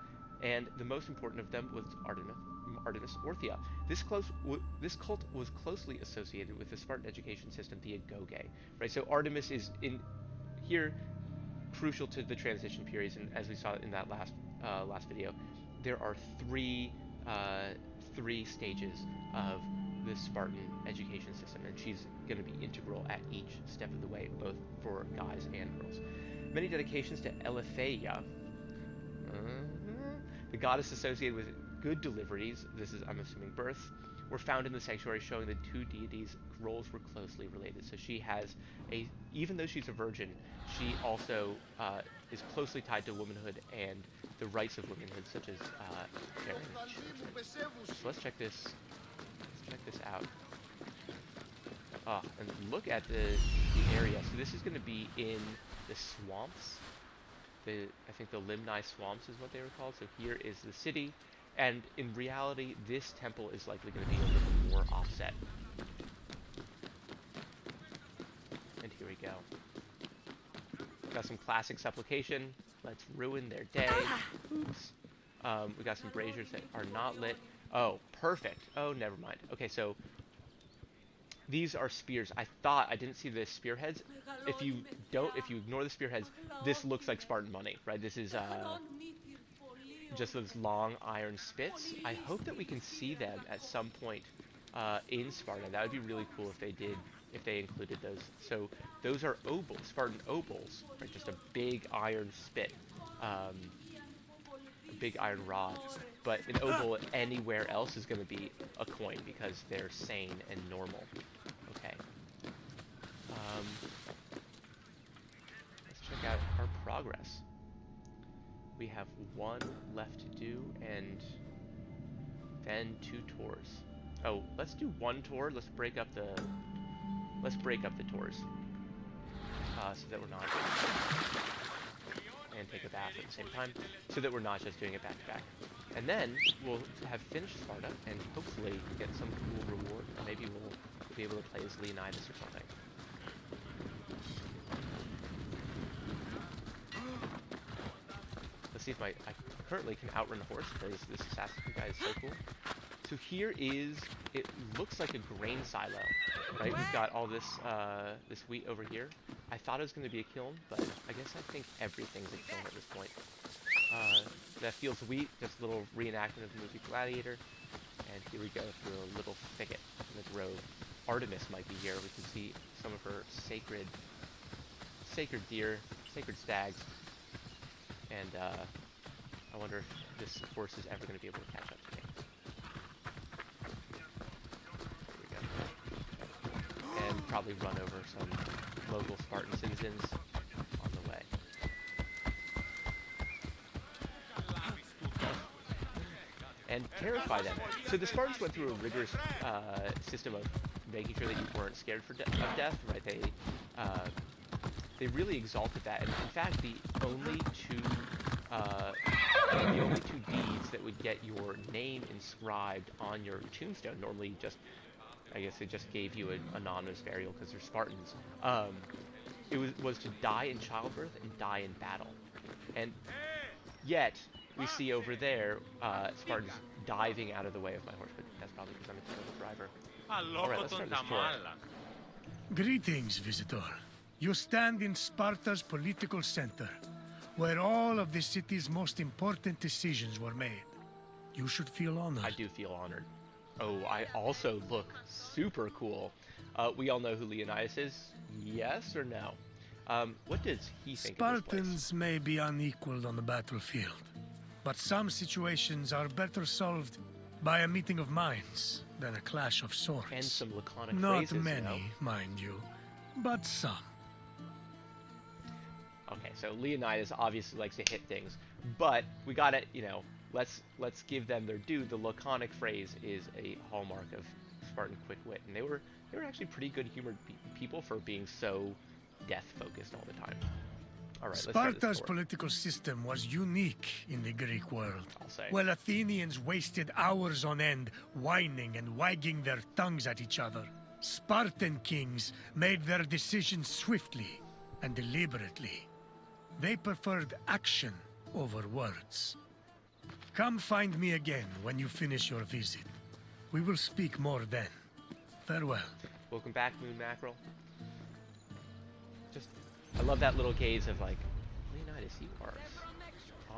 and the most important of them was Artemis Orthia. This cult was closely associated with the Spartan education system, the Agoge. Right, so Artemis is in here crucial to the transition periods, and as we saw in that last video, there are three stages of the Spartan education system, and she's going to be integral at each step of the way, both for guys and girls. Many dedications to Eletheia, the goddess associated with good deliveries, this is, I'm assuming, birth, were found in the sanctuary, showing the two deities' roles were closely related. So she has even though she's a virgin, she also is closely tied to womanhood and the rights of womanhood, such as bearing children. So let's check this out. And look at the area. So this is going to be in the swamps. I think the Limni swamps is what they were called. So here is the city, and in reality, this temple is likely going to be a little more offset. And here we go. Got some classic supplication. Let's ruin their day. Oops. We got some braziers that are not lit. Oh, perfect. Oh, never mind. Okay, so these are spears. I thought I didn't see the spearheads. If you ignore the spearheads, this looks like Spartan money, right? This is just those long iron spits. I hope that we can see them at some point in Sparta. That would be really cool if they included those. So those are obols, Spartan obols, right? Just a big iron spit, a big iron rod. But an obol anywhere else is going to be a coin because they're sane and normal. Okay. Let's check out our progress. We have one left to do, and then 2 tours. Oh, let's do 1 tour. Let's break up the tours, so that we're not, and take a bath at the same time, so that we're not just doing it back to back. And then we'll have finished Sparta and hopefully get some cool reward, or maybe we'll be able to play as Leonidas or something. Let's see if I currently can outrun a horse, because this assassin guy is so cool. So here is, it looks like a grain silo, right? We've got all this this wheat over here. I thought it was going to be a kiln, but I guess I think everything's a kiln at this point. That fields of wheat, just a little reenactment of the movie Gladiator. And here we go through a little thicket in the grove. Artemis might be here. We can see some of her sacred deer, sacred stags. And I wonder if this horse is ever going to be able to catch up to me. Here we go. And probably run over some local Spartan citizens on the way. And terrify them. So the Spartans went through a rigorous system of making sure that you weren't scared of death, right? They really exalted that, and in fact, the only two deeds that would get your name inscribed on your tombstone, normally just, I guess they just gave you an anonymous burial because they're Spartans. It was to die in childbirth and die in battle, and yet we see over there Spartans diving out of the way of my horse, but that's probably because I'm a terrible driver. All right, let's start this tour. Greetings, visitor. You stand in Sparta's political center, where all of the city's most important decisions were made. You should feel honored. I do feel honored. Oh, I also look super cool. We all know who Leonidas is, yes or no? What does he think of this place? Spartans may be unequaled on the battlefield, but some situations are better solved by a meeting of minds than a clash of swords. And some laconic Not phrases, many, you know? mind you, but some. Okay, so Leonidas obviously likes to hit things, but we gotta, let's give them their due. The laconic phrase is a hallmark of Spartan quick wit, and they were actually pretty good humored people for being so death focused all the time. All right, Sparta's political system was unique in the Greek world. I'll say. While Athenians wasted hours on end whining and wagging their tongues at each other, Spartan kings made their decisions swiftly and deliberately. They preferred action over words. Come find me again when you finish your visit. We will speak more then. Farewell. Welcome back, Moon Mackerel. I love that little gaze of like, Leonidas, you are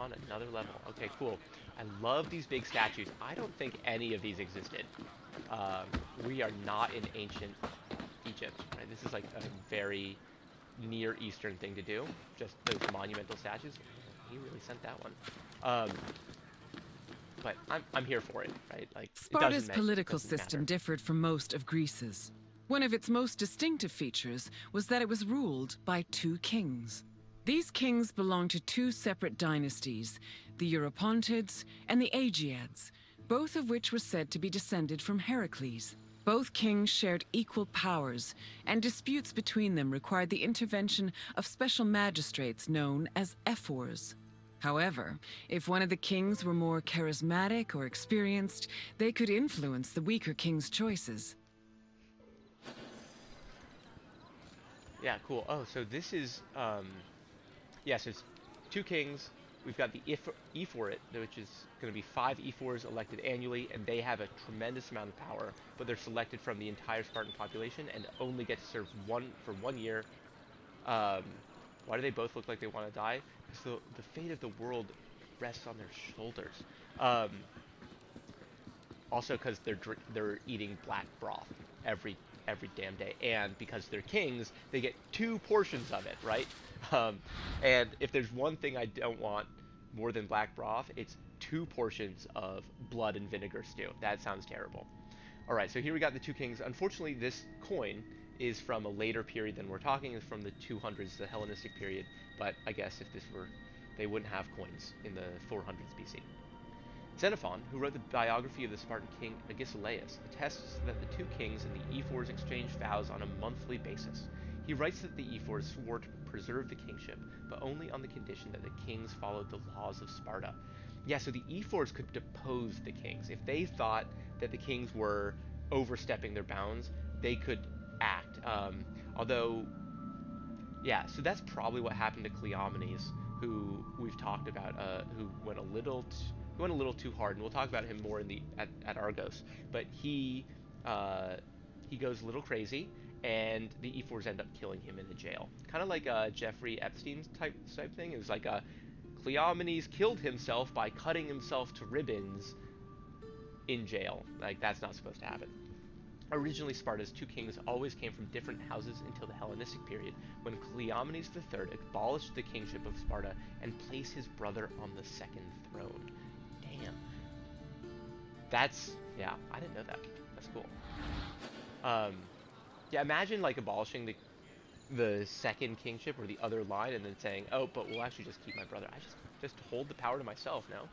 on another level. Okay, cool. I love these big statues. I don't think any of these existed. We are not in ancient Egypt, right? This is like a very Near Eastern thing to do. Just those monumental statues. He really sent that one. But I'm here for it, right? Like Sparta's political system differed from most of Greece's. One of its most distinctive features was that it was ruled by 2 kings. These kings belonged to 2 separate dynasties, the Eurypontids and the Aegeads, both of which were said to be descended from Heracles. Both kings shared equal powers, and disputes between them required the intervention of special magistrates known as ephors. However, if one of the kings were more charismatic or experienced, they could influence the weaker king's choices. Yeah, cool. Oh, so this is, yeah, so it's 2 kings. We've got the Ephorit, which is going to be 5 Ephors elected annually, and they have a tremendous amount of power, but they're selected from the entire Spartan population and only get to serve for 1 year. Why do they both look like they want to die? Because the fate of the world rests on their shoulders. Also, because they're eating black broth every damn day, and because they're kings, they get 2 portions of it, right? And if there's one thing I don't want more than black broth, it's 2 portions of blood and vinegar stew. That sounds terrible. All right, so here we got the 2 kings. Unfortunately, this coin is from a later period than we're talking. It's from the 200s, the Hellenistic period, but I guess if this were, they wouldn't have coins in the 400s BC. Xenophon, who wrote the biography of the Spartan king Agesilaus, attests that the two kings and the ephors exchanged vows on a monthly basis. He writes that the ephors swore to preserve the kingship, but only on the condition that the kings followed the laws of Sparta. Yeah, so the ephors could depose the kings. If they thought that the kings were overstepping their bounds, they could act. Although, yeah, so that's probably what happened to Cleomenes, who we've talked about, who went a little too hard, and we'll talk about him more in at Argos. But he goes a little crazy, and the ephors end up killing him in the jail. Kind of like Jeffrey Epstein type thing. It was like Cleomenes killed himself by cutting himself to ribbons in jail. Like, that's not supposed to happen. Originally, Sparta's two kings always came from different houses until the Hellenistic period, when Cleomenes III abolished the kingship of Sparta and placed his brother on the second throne. Damn. Yeah, I didn't know that. That's cool. Yeah, imagine, like, abolishing the second kingship or the other line and then saying, oh, but we'll actually just keep my brother. I just hold the power to myself now.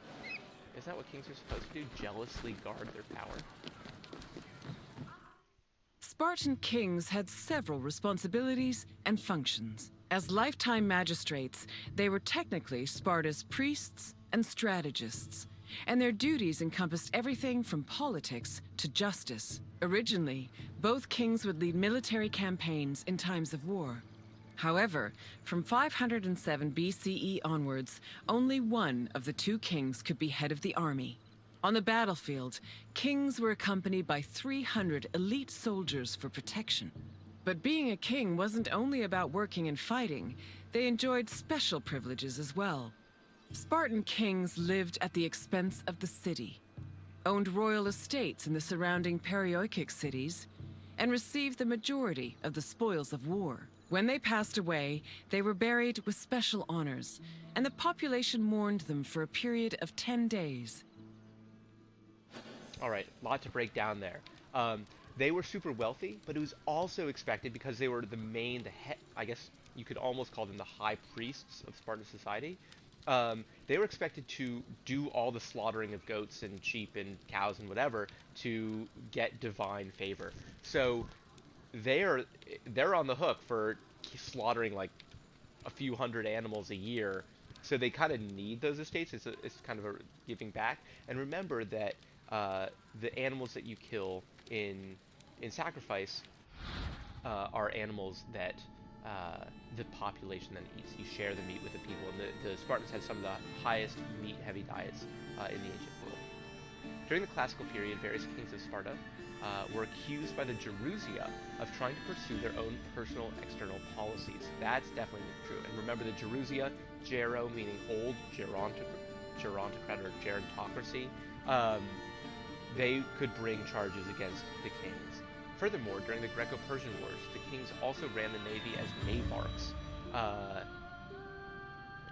Isn't that what kings are supposed to do? Jealously guard their power? Spartan kings had several responsibilities and functions. As lifetime magistrates, they were technically Sparta's priests and strategists, and their duties encompassed everything from politics to justice. Originally, both kings would lead military campaigns in times of war. However, from 507 BCE onwards, only one of the two kings could be head of the army. On the battlefield, kings were accompanied by 300 elite soldiers for protection. But being a king wasn't only about working and fighting, they enjoyed special privileges as well. Spartan kings lived at the expense of the city, owned royal estates in the surrounding Perioikic cities, and received the majority of the spoils of war. When they passed away, they were buried with special honors, and the population mourned them for a period of 10 days. All right, a lot to break down there. They were super wealthy, but it was also expected, because they were I guess you could almost call them the high priests of Spartan society. They were expected to do all the slaughtering of goats and sheep and cows and whatever to get divine favor. So they're on the hook for slaughtering like a few hundred animals a year. So they kind of need those estates. It's kind of a giving back. And remember that the animals that you kill in sacrifice are animals that the population then eats. You share the meat with the people, and the Spartans had some of the highest meat-heavy diets in the ancient world. During the classical period, various kings of Sparta were accused by the Gerousia of trying to pursue their own personal external policies. That's definitely true. And remember the Gerousia, Gero meaning old, gerontocrat or gerontocracy. They could bring charges against the kings. Furthermore, during the Greco-Persian Wars, the kings also ran the navy as navarchs,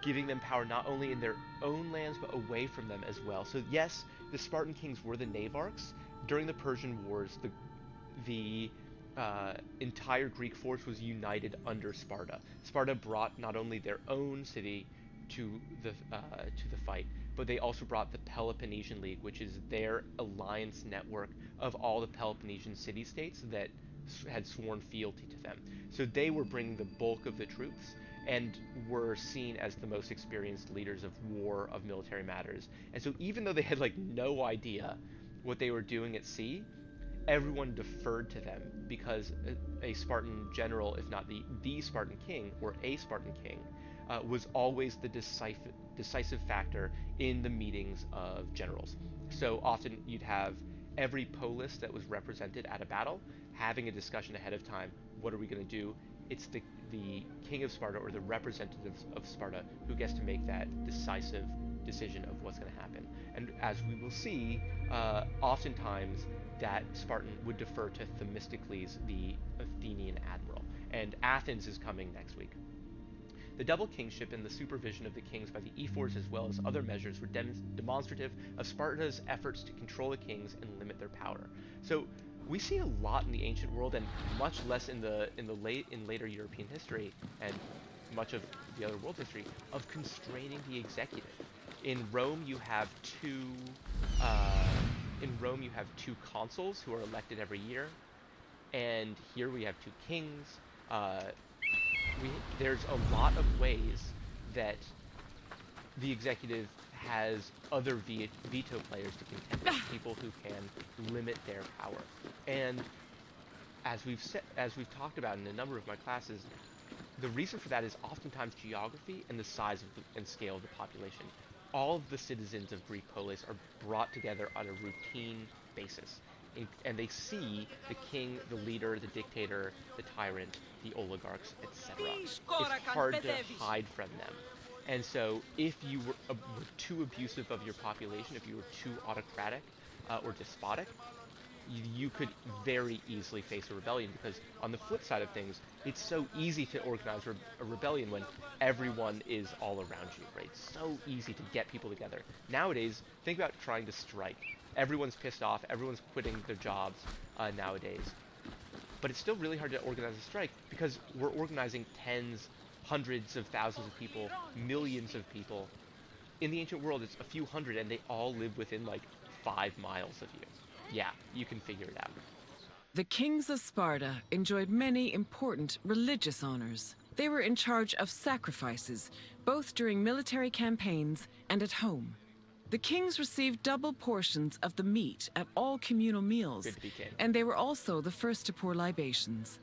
giving them power not only in their own lands but away from them as well. So yes, the Spartan kings were the navarchs. During the Persian Wars, the entire Greek force was united under Sparta. Sparta brought not only their own city to the fight, but they also brought the Peloponnesian League, which is their alliance network of all the Peloponnesian city-states that had sworn fealty to them. So they were bringing the bulk of the troops and were seen as the most experienced leaders of war, of military matters. And so even though they had like no idea what they were doing at sea, everyone deferred to them, because a Spartan general, if not the Spartan king or a Spartan king, was always the decisive factor in the meetings of generals. So often you'd have every polis that was represented at a battle having a discussion ahead of time. What are we going to do? It's the king of Sparta or the representatives of Sparta who gets to make that decisive decision of what's going to happen. And as we will see, oftentimes that Spartan would defer to Themistocles, the Athenian admiral. And Athens is coming next week. The double kingship and the supervision of the kings by the ephors, as well as other measures, were demonstrative of Sparta's efforts to control the kings and limit their power. So we see a lot in the ancient world, and much less in later European history and much of the other world history, of constraining the executive. In Rome, you have two consuls who are elected every year, and here we have two kings. There's a lot of ways that the executive has other veto players to contend with, people who can limit their power. And as we've talked about in a number of my classes, the reason for that is oftentimes geography and the size and scale of the population. All of the citizens of Greek polis are brought together on a routine basis, and they see the king, the leader, the dictator, the tyrant, the oligarchs, etc. It's hard to hide from them. And so if you were too abusive of your population, if you were too autocratic or despotic, you could very easily face a rebellion, because on the flip side of things, it's so easy to organize a rebellion when everyone is all around you, right? It's so easy to get people together. Nowadays, think about trying to strike. Everyone's pissed off, everyone's quitting their jobs nowadays. But it's still really hard to organize a strike, because we're organizing tens, hundreds of thousands of people, millions of people. In the ancient world, it's a few hundred, and they all live within like 5 miles of you. Yeah, you can figure it out. The kings of Sparta enjoyed many important religious honors. They were in charge of sacrifices, both during military campaigns and at home. The kings received double portions of the meat at all communal meals, Good to be king. and they were also the first to pour libations.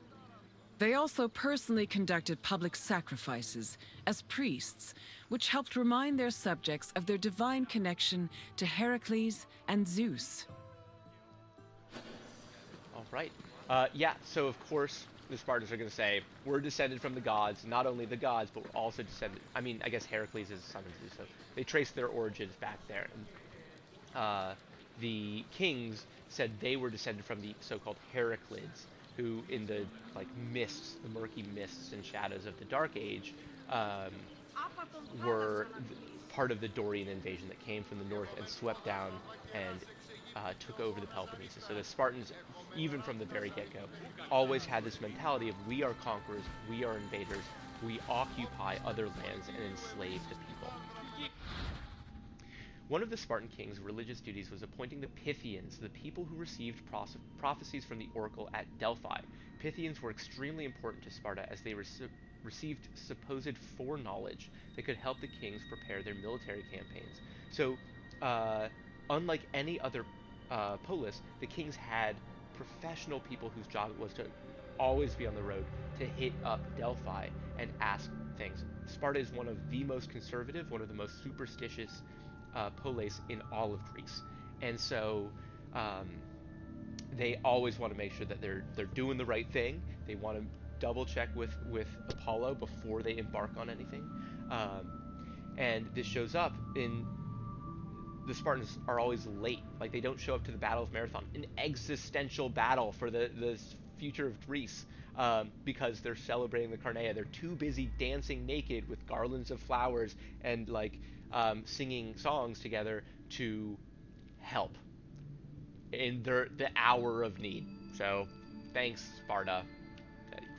They also personally conducted public sacrifices as priests, which helped remind their subjects of their divine connection to Heracles and Zeus. All right. Yeah, so of course the Spartans are going to say, we're descended from the gods, not only the gods, but we're also descended... I mean, I guess Heracles is a son of Zeus, so they trace their origins back there. And, the kings said they were descended from the so-called Heraclids, who in the mists, the murky mists and shadows of the Dark Age, were part of the Dorian invasion that came from the north and swept down and took over the Peloponnesian. So the Spartans, even from the very get-go, always had this mentality of, we are conquerors, we are invaders, we occupy other lands and enslave the people. One of the Spartan kings' religious duties was appointing the Pythians, the people who received prophecies from the oracle at Delphi. Pythians were extremely important to Sparta, as they received supposed foreknowledge that could help the kings prepare their military campaigns. So, unlike any other polis, the kings had professional people whose job it was to always be on the road, to hit up Delphi and ask things. Sparta is one of the most conservative, one of the most superstitious polis in all of Greece, and so they always want to make sure that they're doing the right thing. They want to double check with Apollo before they embark on anything, and this shows up in the Spartans are always late. Like, they don't show up to the Battle of Marathon, an existential battle for the future of Greece, because they're celebrating the Carneia. They're too busy dancing naked with garlands of flowers and singing songs together to help in the hour of need. So thanks, Sparta.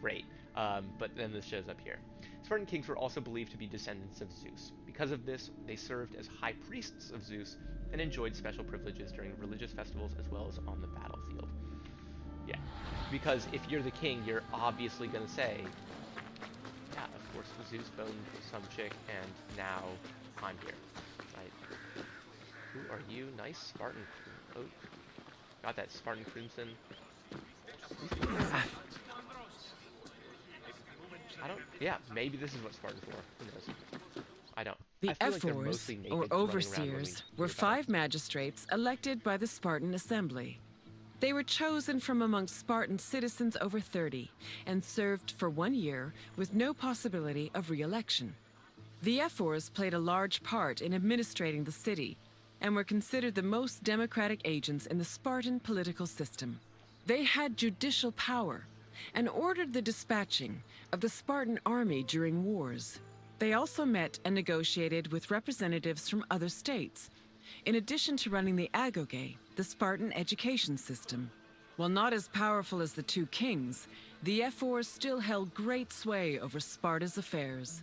Great. But then this shows up here. Spartan kings were also believed to be descendants of Zeus. Because of this, they served as high priests of Zeus and enjoyed special privileges during religious festivals as well as on the battlefield. Yeah, because if you're the king, you're obviously going to say, yeah, of course, Zeus boned some chick, and now I'm here, right? Who are you? Nice Spartan. Oh, got that Spartan crimson. Yeah, maybe this is what Spartans wore. Who knows? I don't. The I feel like they're ephors, mostly naked, or running around when overseers, we were read about 5 magistrates elected by the Spartan assembly. They were chosen from among Spartan citizens over 30 and served for 1 year with no possibility of re-election. The ephors played a large part in administrating the city and were considered the most democratic agents in the Spartan political system. They had judicial power and ordered the dispatching of the Spartan army during wars. They also met and negotiated with representatives from other states, in addition to running the agoge, the Spartan education system. While not as powerful as the 2 kings, the ephors still held great sway over Sparta's affairs.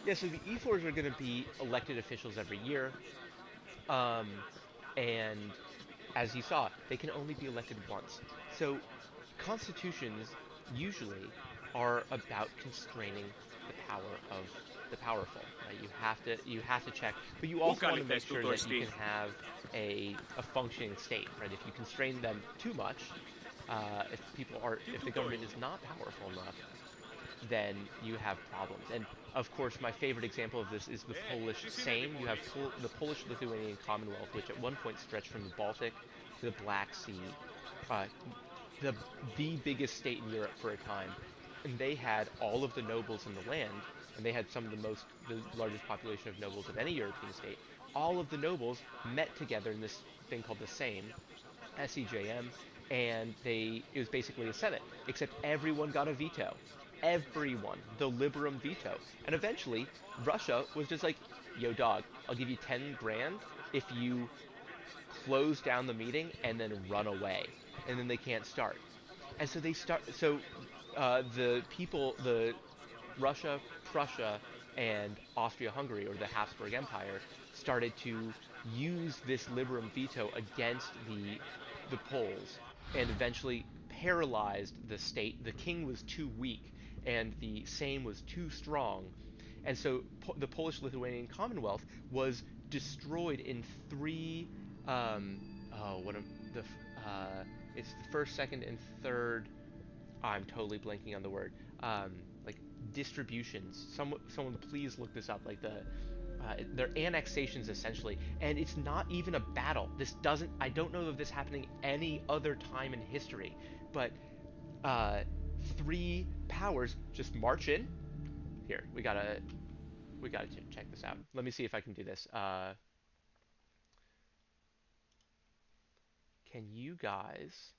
Yeah, so the E4s are going to be elected officials every year, um, and as you saw, they can only be elected once. So constitutions usually are about constraining the power of the powerful, right? You have to check, but you also want to make sure that you can have a functioning state, right? If you constrain them too much, if the government is not powerful enough, then you have problems. And of course, my favorite example of this is the Polish Sejm. You have the Polish-Lithuanian Commonwealth, which at one point stretched from the Baltic to the Black Sea, uh, the the biggest state in Europe for a time, and they had all of the nobles in the land, and they had the largest population of nobles of any European state. All of the nobles met together in this thing called the Sejm, SEJM, and it was basically a senate, except everyone got a veto. Everyone, the liberum veto. And eventually, Russia was just like, yo dog, I'll give you 10 grand if you close down the meeting and then run away. And then they can't start. And so the Russia, Prussia, and Austria-Hungary, or the Habsburg Empire, started to use this liberum veto against the Poles, and eventually paralyzed the state. The king was too weak, and the Sejm was too strong, and so the Polish-Lithuanian Commonwealth was destroyed in three. What am the It's the first, second, and third. I'm totally blanking on the word. Like distributions. Someone please look this up. Like they're annexations essentially, and it's not even a battle. I don't know of this happening any other time in history, but three powers just march in. Here, we gotta check this out. Let me see if I can do this. Can you guys?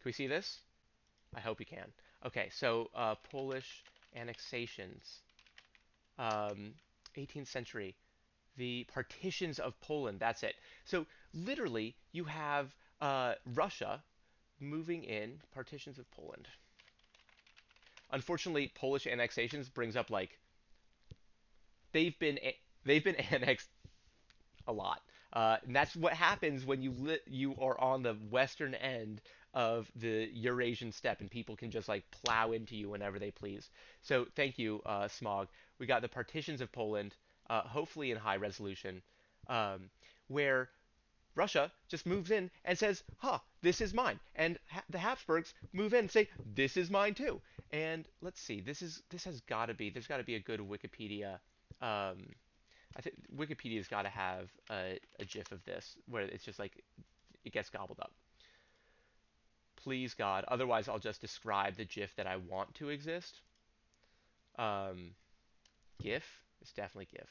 Can we see this? I hope you can. Okay, so Polish annexations, 18th century, the partitions of Poland. That's it. So literally, you have Russia moving in partitions of Poland. Unfortunately, Polish annexations brings up like they've been they've been annexed a lot. And that's what happens when you are on the western end of the Eurasian steppe, and people can just like plow into you whenever they please. So thank you, Smog. We got the partitions of Poland, hopefully in high resolution, where Russia just moves in and says, "Huh, this is mine," and the Habsburgs move in and say, "This is mine too." And let's see, this has got to be there's got to be a good Wikipedia. I think Wikipedia's got to have a GIF of this where it's just like it gets gobbled up. Please God, otherwise I'll just describe the GIF that I want to exist. GIF, it's definitely GIF.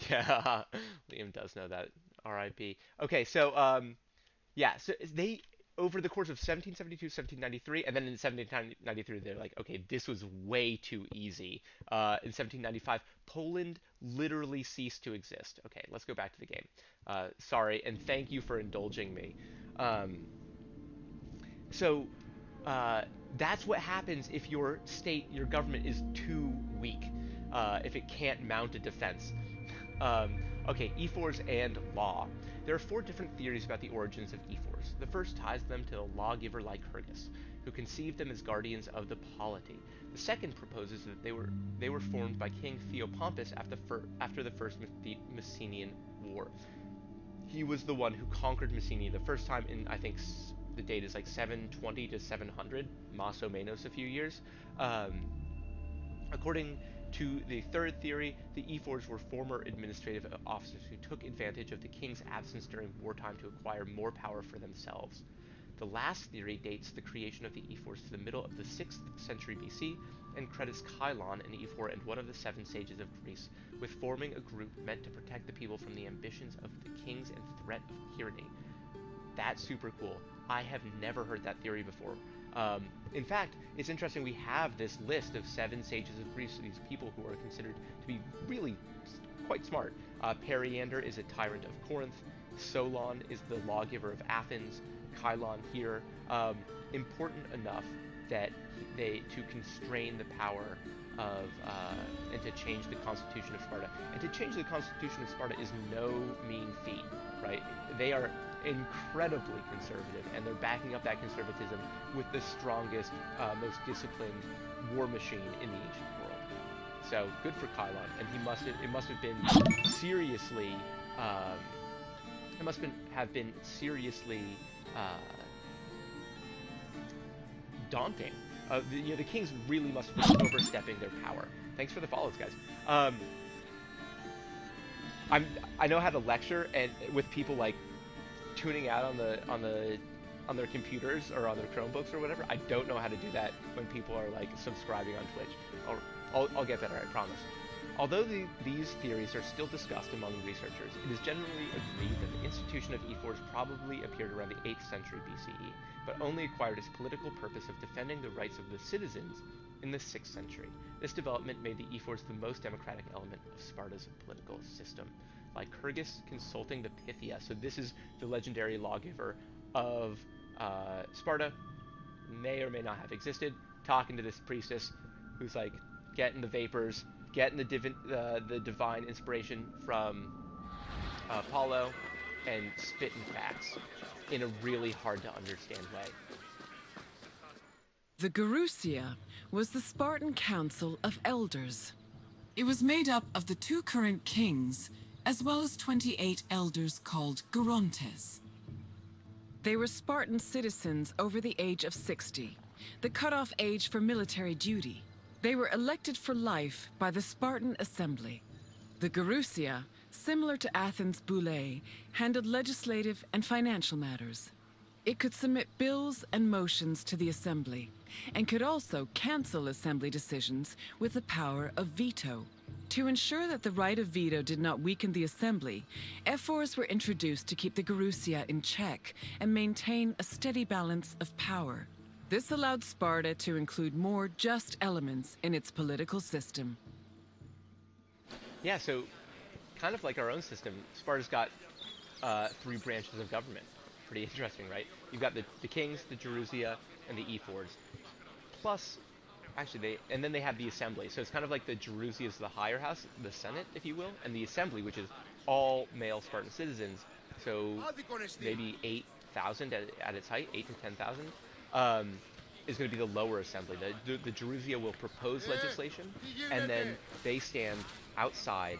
Yeah, Liam does know that. R.I.P. Okay, so yeah, so they over the course of 1772, 1793, and then in 1793 they're like, okay, this was way too easy. In 1795, Poland literally ceased to exist. Okay, let's go back to the game. Sorry, and thank you for indulging me. Um, so that's what happens if your government is too weak, if it can't mount a defense. Okay, E4s and law. There are four different theories about the origins of E4s. The first ties them to the lawgiver Lycurgus, who conceived them as guardians of the polity. The second proposes that they were formed by King Theopompus after the first Messenian War. He was the one who conquered Messenia the first time in, I think, the date is like 720 to 700, más o menos a few years. According to the third theory, the E4s were former administrative officers who took advantage of the king's absence during wartime to acquire more power for themselves. The last theory dates the creation of the E4s to the middle of the 6th century BC and credits Chilon, an E4 and one of the seven sages of Greece, with forming a group meant to protect the people from the ambitions of the kings and threat of tyranny. That's super cool. I have never heard that theory before. In fact, it's interesting we have this list of seven sages of Greece, these people who are considered to be really quite smart. Periander is a tyrant of Corinth. Solon is the lawgiver of Athens. Chilon here. Important enough that to constrain the power of and to change the constitution of Sparta. And to change the constitution of Sparta is no mean feat, right? They are incredibly conservative, and they're backing up that conservatism with the strongest, most disciplined war machine in the ancient world. So good for Kylon, and it must have been seriously daunting. The kings really must have been overstepping their power. Thanks for the follows, guys. I know how to lecture, and with people like tuning out on their computers or on their Chromebooks or whatever. I don't know how to do that when people are like subscribing on Twitch. I'll get better, I promise. Although these theories are still discussed among researchers, it is generally agreed that the institution of ephors probably appeared around the 8th century BCE, but only acquired its political purpose of defending the rights of the citizens in the 6th century. This development made the ephors the most democratic element of Sparta's political system. Lycurgus consulting the Pythia, so this is the legendary lawgiver of Sparta, may or may not have existed, talking to this priestess who's like getting the vapors, getting the divine inspiration from Apollo, and spitting facts in a really hard to understand way. The Gerousia was the Spartan Council of Elders. It was made up of the 2 current kings, as well as 28 elders called Gerontes. They were Spartan citizens over the age of 60, the cutoff age for military duty. They were elected for life by the Spartan Assembly. The Gerousia, similar to Athens' Boulé, handled legislative and financial matters. It could submit bills and motions to the Assembly, and could also cancel Assembly decisions with the power of veto. To ensure that the right of veto did not weaken the Assembly, ephors were introduced to keep the Gerousia in check and maintain a steady balance of power. This allowed Sparta to include more just elements in its political system. Yeah, so kind of like our own system, Sparta's got 3 branches of government. Pretty interesting, right? You've got the kings, the Gerousia, and the ephors. Plus, actually, and then they have the assembly. So it's kind of like the Gerousia is the higher house, the Senate, if you will, and the assembly, which is all male Spartan citizens. So maybe 8,000 at its height, 8 to 10,000, is going to be the lower assembly. The Gerousia will propose legislation, and then they stand outside.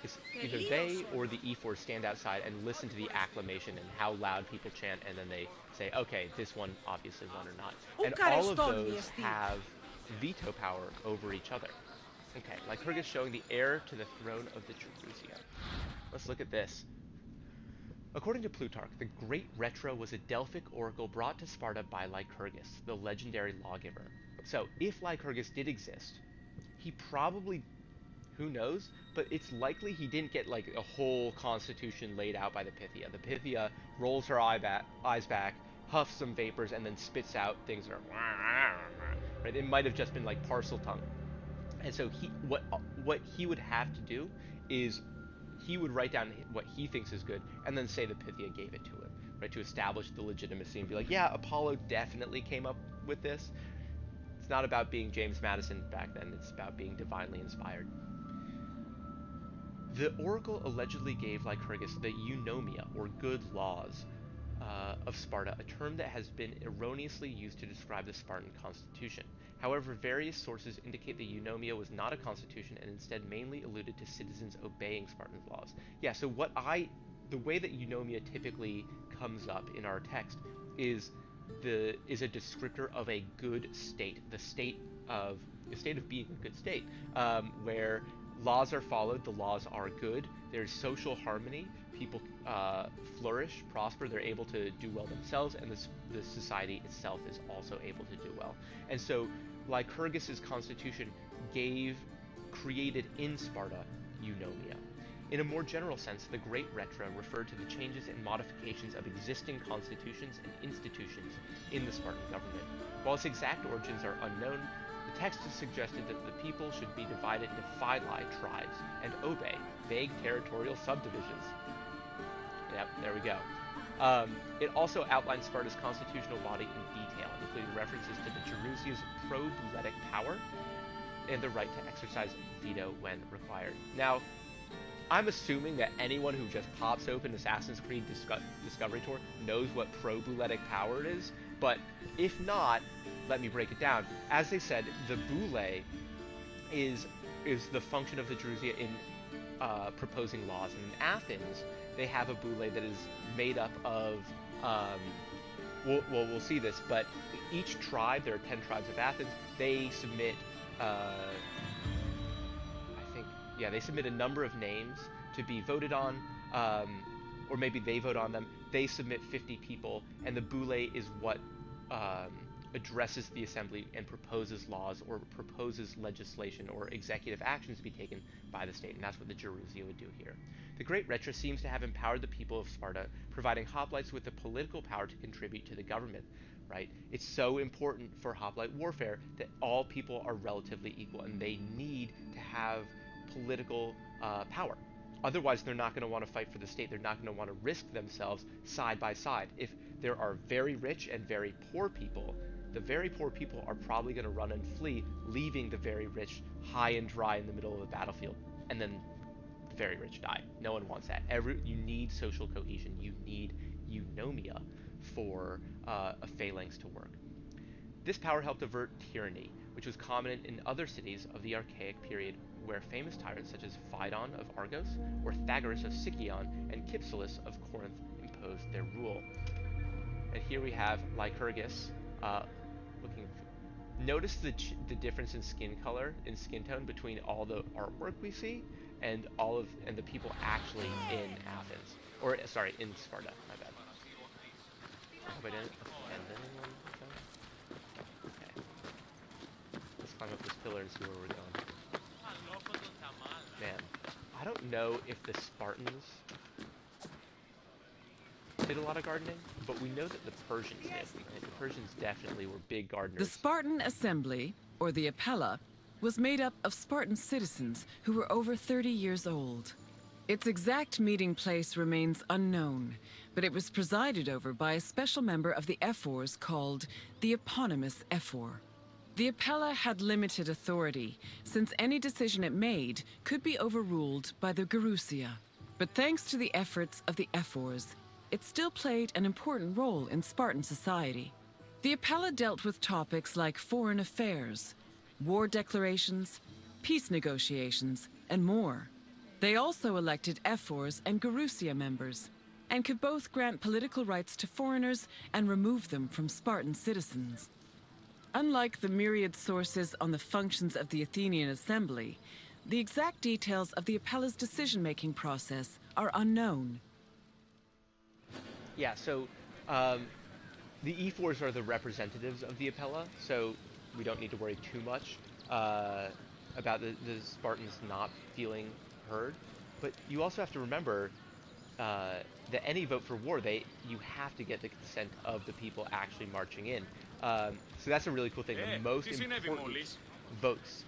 It's either they or the ephors stand outside and listen to the acclamation and how loud people chant, and then they say, okay, this one obviously won or not. And all of those have veto power over each other. Okay, Lycurgus showing the heir to the throne of the Gerousia. Let's look at this. According to Plutarch, the Great Retro was a Delphic oracle brought to Sparta by Lycurgus, the legendary lawgiver. So, if Lycurgus did exist, he probably, who knows, but it's likely he didn't get like a whole constitution laid out by the Pythia. The Pythia rolls her eyes back, huffs some vapors, and then spits out things that are, right? It might have just been like parcel tongue. And so what he would have to do is he would write down what he thinks is good, and then say the Pythia gave it to him, right? To establish the legitimacy and be like, yeah, Apollo definitely came up with this. It's not about being James Madison back then, it's about being divinely inspired. The oracle allegedly gave Lycurgus the eunomia, or good laws, of Sparta, a term that has been erroneously used to describe the Spartan constitution. However, various sources indicate the eunomia was not a constitution and instead mainly alluded to citizens obeying Spartan laws. Yeah, so the way that eunomia typically comes up in our text is a descriptor of a good state, the state of being a good state, where laws are followed, the laws are good, there's social harmony, people flourish, prosper, they're able to do well themselves, and the society itself is also able to do well. And so Lycurgus's constitution created in Sparta eunomia. In a more general sense, the Great Retro referred to the changes and modifications of existing constitutions and institutions in the Spartan government. While its exact origins are unknown, the text has suggested that the people should be divided into phylae, tribes, and obae, vague territorial subdivisions. Yep, there we go. It also outlines Sparta's constitutional body in detail, including references to the Gerusia's pro-buletic power and the right to exercise veto when required. Now, I'm assuming that anyone who just pops open Assassin's Creed Discovery Tour knows what pro-buletic power is, but if not, let me break it down. As they said, the bule is the function of the Gerusia in proposing laws. And in Athens, they have a bule that is made up of, we'll see this, but each tribe, there are 10 tribes of Athens, they submit, they submit a number of names to be voted on, or maybe they vote on them. They submit 50 people, and the bule is what addresses the assembly and proposes laws or proposes legislation or executive actions to be taken by the state, and that's what the Gerusia would do here. The Great Retro seems to have empowered the people of Sparta, providing hoplites with the political power to contribute to the government, right? It's so important for hoplite warfare that all people are relatively equal, and they need to have political power. Otherwise, they're not going to want to fight for the state. They're not going to want to risk themselves side by side. If there are very rich and very poor people, the very poor people are probably going to run and flee, leaving the very rich high and dry in the middle of the battlefield, and then the very rich die. No one wants that. You need social cohesion. You need eunomia for a phalanx to work. This power helped avert tyranny, which was common in other cities of the Archaic period, where famous tyrants such as Phaedon of Argos, or Pythagoras of Sicyon, and Cypselus of Corinth imposed their rule. And here we have Lycurgus looking. Notice the difference in skin color, in skin tone, between all the artwork we see and the people actually in Athens, or sorry, in Sparta. My bad. I hope I didn't offend anyone. Okay. Let's climb up this pillar and see where we're going. Man, I don't know if the Spartans did a lot of gardening, but we know that the Persians did. Right? The Persians definitely were big gardeners. The Spartan assembly, or the Appella, was made up of Spartan citizens who were over 30 years old. Its exact meeting place remains unknown, but it was presided over by a special member of the ephors called the eponymous ephor. The Appella had limited authority, since any decision it made could be overruled by the Gerusia. But thanks to the efforts of the ephors, it still played an important role in Spartan society. The Appella dealt with topics like foreign affairs, war declarations, peace negotiations, and more. They also elected ephors and Gerusia members, and could both grant political rights to foreigners and remove them from Spartan citizens. Unlike the myriad sources on the functions of the Athenian assembly, the exact details of the Appella's decision-making process are unknown. Yeah, so the ephors are the representatives of the Appella, so we don't need to worry too much about the Spartans not feeling heard. But you also have to remember that any vote for war, you have to get the consent of the people actually marching in. So that's a really cool thing. The most important votes,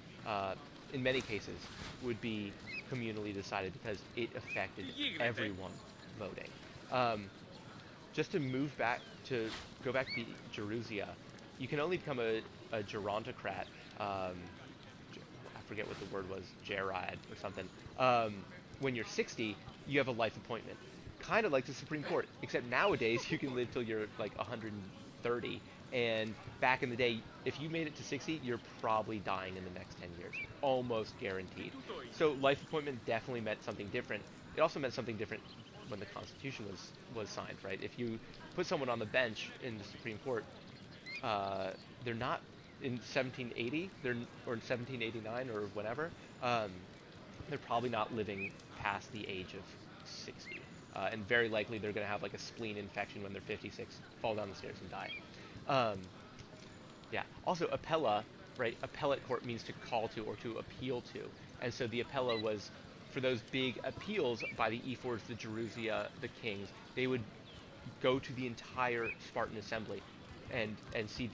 in many cases, would be communally decided because it affected everyone voting. Just to go back to Gerusia, you can only become a gerontocrat, I forget what the word was, gerad or something. When you're 60, you have a life appointment. Kind of like the Supreme Court, except nowadays you can live till you're like 130, and back in the day, if you made it to 60, you're probably dying in the next 10 years. Almost guaranteed. So life appointment definitely meant something different. It also meant something different when the Constitution was signed, right? If you put someone on the bench in the Supreme Court, they're not in 1780, or in 1789 or whenever, they're probably not living past the age of 60. And very likely they're going to have like a spleen infection when they're 56, fall down the stairs and die. Yeah. Also, appella, right? Appellate court means to call to or to appeal to. And so the appella was for those big appeals by the ephors, the Gerusia, the kings. They would go to the entire Spartan assembly and see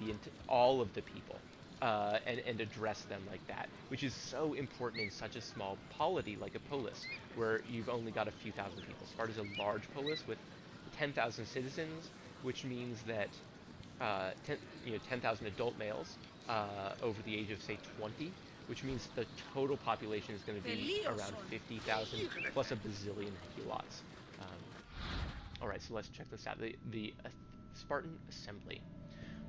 all of the people and address them like that, which is so important in such a small polity like a polis, where you've only got a few thousand people. Sparta's a large polis with 10,000 citizens, which means that 10,000 adult males over the age of, say, 20, which means the total population is going to be around 50,000 plus a bazillion helots. All right, so let's check this out. The Spartan Assembly.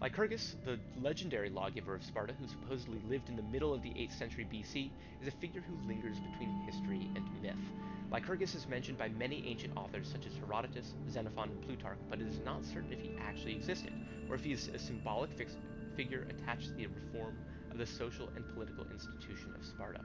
Lycurgus, the legendary lawgiver of Sparta, who supposedly lived in the middle of the 8th century BC, is a figure who lingers between history and myth. Lycurgus is mentioned by many ancient authors such as Herodotus, Xenophon, and Plutarch, but it is not certain if he actually existed, or if he is a symbolic figure attached to the reform of the social and political institution of Sparta.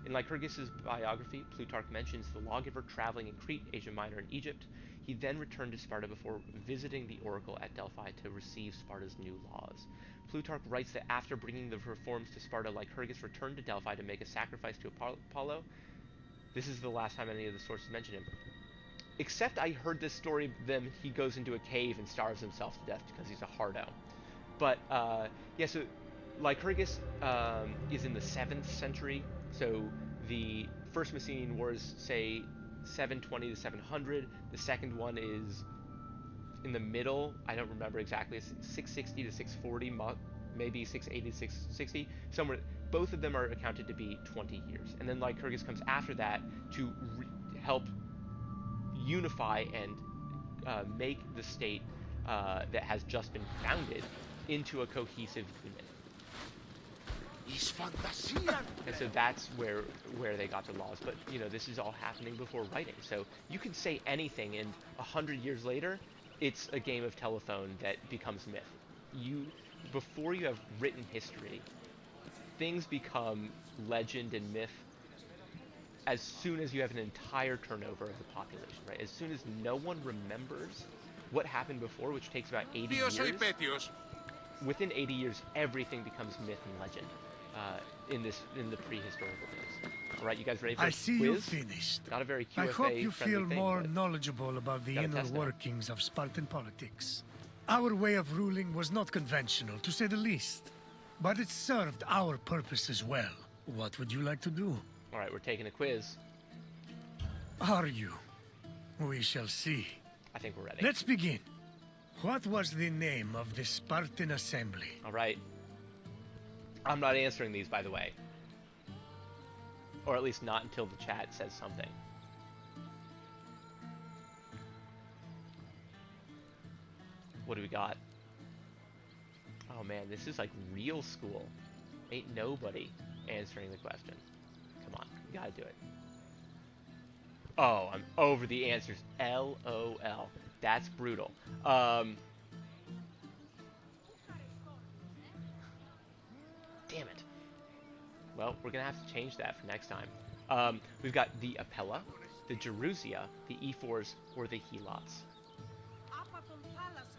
In Lycurgus's biography, Plutarch mentions the lawgiver traveling in Crete, Asia Minor, and Egypt. He then returned to Sparta before visiting the oracle at Delphi to receive Sparta's new laws. Plutarch writes that after bringing the reforms to Sparta, Lycurgus returned to Delphi to make a sacrifice to Apollo. This is the last time any of the sources mention him. Except I heard this story, then he goes into a cave and starves himself to death because he's a hardo. But, yeah, so Lycurgus is in the 7th century, so the first Messenian War is, say, 720 to 700. The second one is in the middle. I don't remember exactly. It's 660 to 640, maybe 680 to 660. Somewhere. Both of them are accounted to be 20 years. And then Lycurgus comes after that to help unify and make the state that has just been founded into a cohesive unit. And so that's where they got the laws. But, you know, this is all happening before writing. So you can say anything, and 100 years later, it's a game of telephone that becomes myth. Before you have written history, things become legend and myth as soon as you have an entire turnover of the population, right? As soon as no one remembers what happened before, which takes about 80 years, within 80 years, everything becomes myth and legend. In the prehistorical days. All right, you guys ready for a quiz? I see you finished. Not a very QFA I hope you feel thing, more knowledgeable about the inner workings of Spartan politics. Our way of ruling was not conventional, to say the least. But it served our purposes well. What would you like to do? All right, we're taking a quiz. Are you? We shall see. I think we're ready. Let's begin. What was the name of the Spartan Assembly? All right. I'm not answering these, by the way. Or at least not until the chat says something. What do we got? Oh man, this is like real school. Ain't nobody answering the question. Come on, we gotta do it. Oh, I'm over the answers. LOL. That's brutal. Damn it. Well, we're gonna have to change that for next time. We've got the Apella, the Gerusia, the Ephors, or the Helots.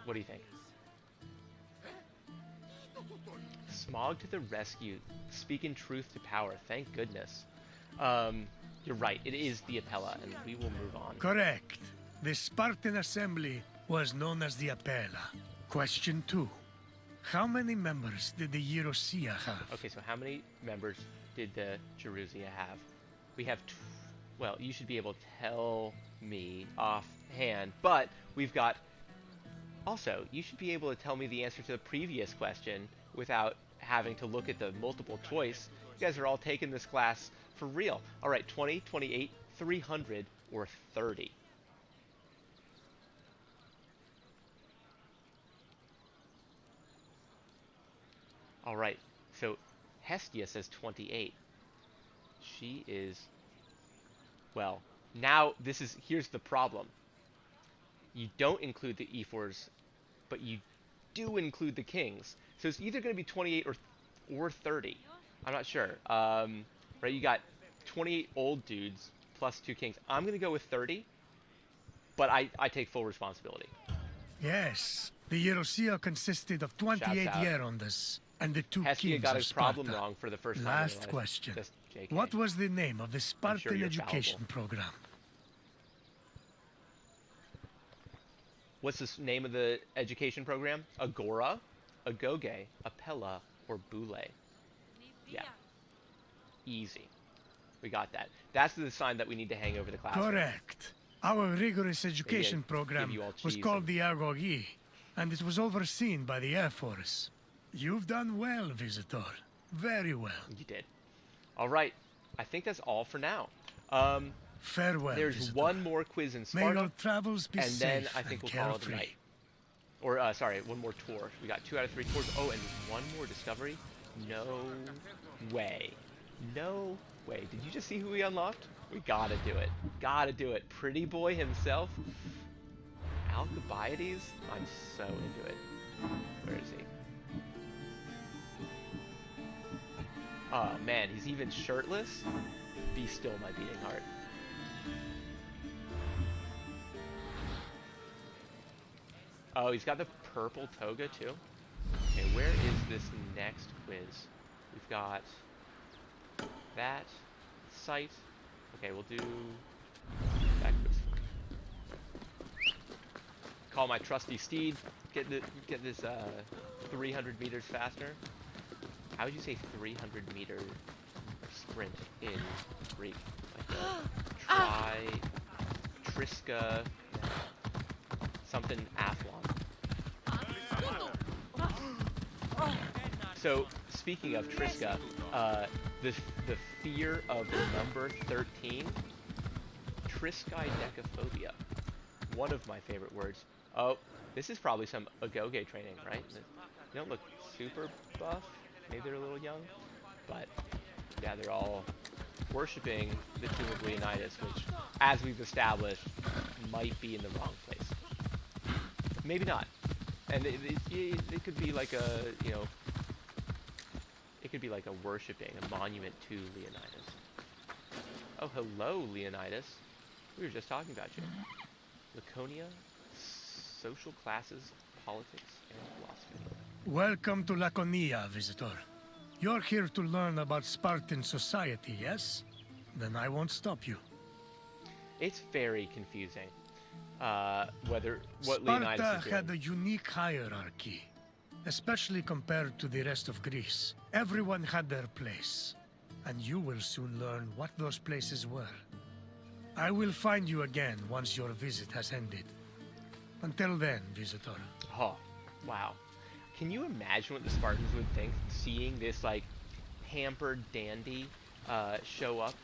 What do you think? Smog to the rescue. Speaking truth to power. Thank goodness. You're right. It is the Apella, and we will move on. Correct. The Spartan Assembly was known as the Appella. Question 2. How many members did the Urotis have? Okay, so how many members did the Gerusia have? We have, well, you should be able to tell me offhand, but we've got, also, you should be able to tell me the answer to the previous question without having to look at the multiple choice. You guys are all taking this class for real. All right, 20, 28, 300, or 30. All right, so Hestia says 28. She is, well, now here's the problem. You don't include the Ephors, but you do include the kings. So it's either going to be 28 or 30. I'm not sure. Right, you got 28 old dudes plus 2 kings. I'm going to go with 30, but I take full responsibility. Yes, the Urotis consisted of 28 Yerondas and the 2 Hestia kings got of his Sparta. problem wrong for the first time. Last question. What was the name of the Spartan education program? What's the name of the education program? Agora, Agoge, Apella, or Boule? Yeah. Easy. We got that. That's the sign that we need to hang over the classroom. Correct. Our rigorous education give program you all was cheese called and- the Agogi, and it was overseen by the Air Force. You've done well, Visitor. Very well. You did. All right. I think that's all for now. Farewell, There's Visitor. one more quiz in May Sparta, your travels be and then safe I think and we'll call it a carefree. night. Or, sorry, one more tour. We got 2 out of 3 tours. Oh, and one more discovery? No way. No way. Did you just see who we unlocked? We gotta do it. Gotta do it. Pretty boy himself. Alcibiades? I'm so into it. Where is he? Oh, man, he's even shirtless? Be still, my beating heart. Oh, he's got the purple toga, too? Okay, where is this next quiz? We've got that site. Okay, we'll do that quiz. Call my trusty steed. Get this 300 meters faster. How would you say 300-meter sprint in Greek? Like Triska something athlon. So speaking of Triska, the fear of the number 13, triskaidekaphobia. One of my favorite words. Oh, this is probably some agoge training, right? They don't look super buff. Maybe they're a little young, but yeah, they're all worshipping the tomb of Leonidas, which, as we've established, might be in the wrong place. Maybe not. And it could be like a, you know, it could be like a worshipping, a monument to Leonidas. Oh, hello, Leonidas. We were just talking about you. Laconia, social classes, politics, and philosophy. Welcome to Laconia, Visitor. You're here to learn about Spartan Society, yes? Then I won't stop you. It's very confusing. What Sparta Leonidas is doing. had a unique hierarchy, especially compared to the rest of Greece. Everyone had their place, and you will soon learn what those places were. I will find you again once your visit has ended. Until then, Visitor. Oh, wow. Can you imagine what the Spartans would think seeing this, like, pampered dandy show up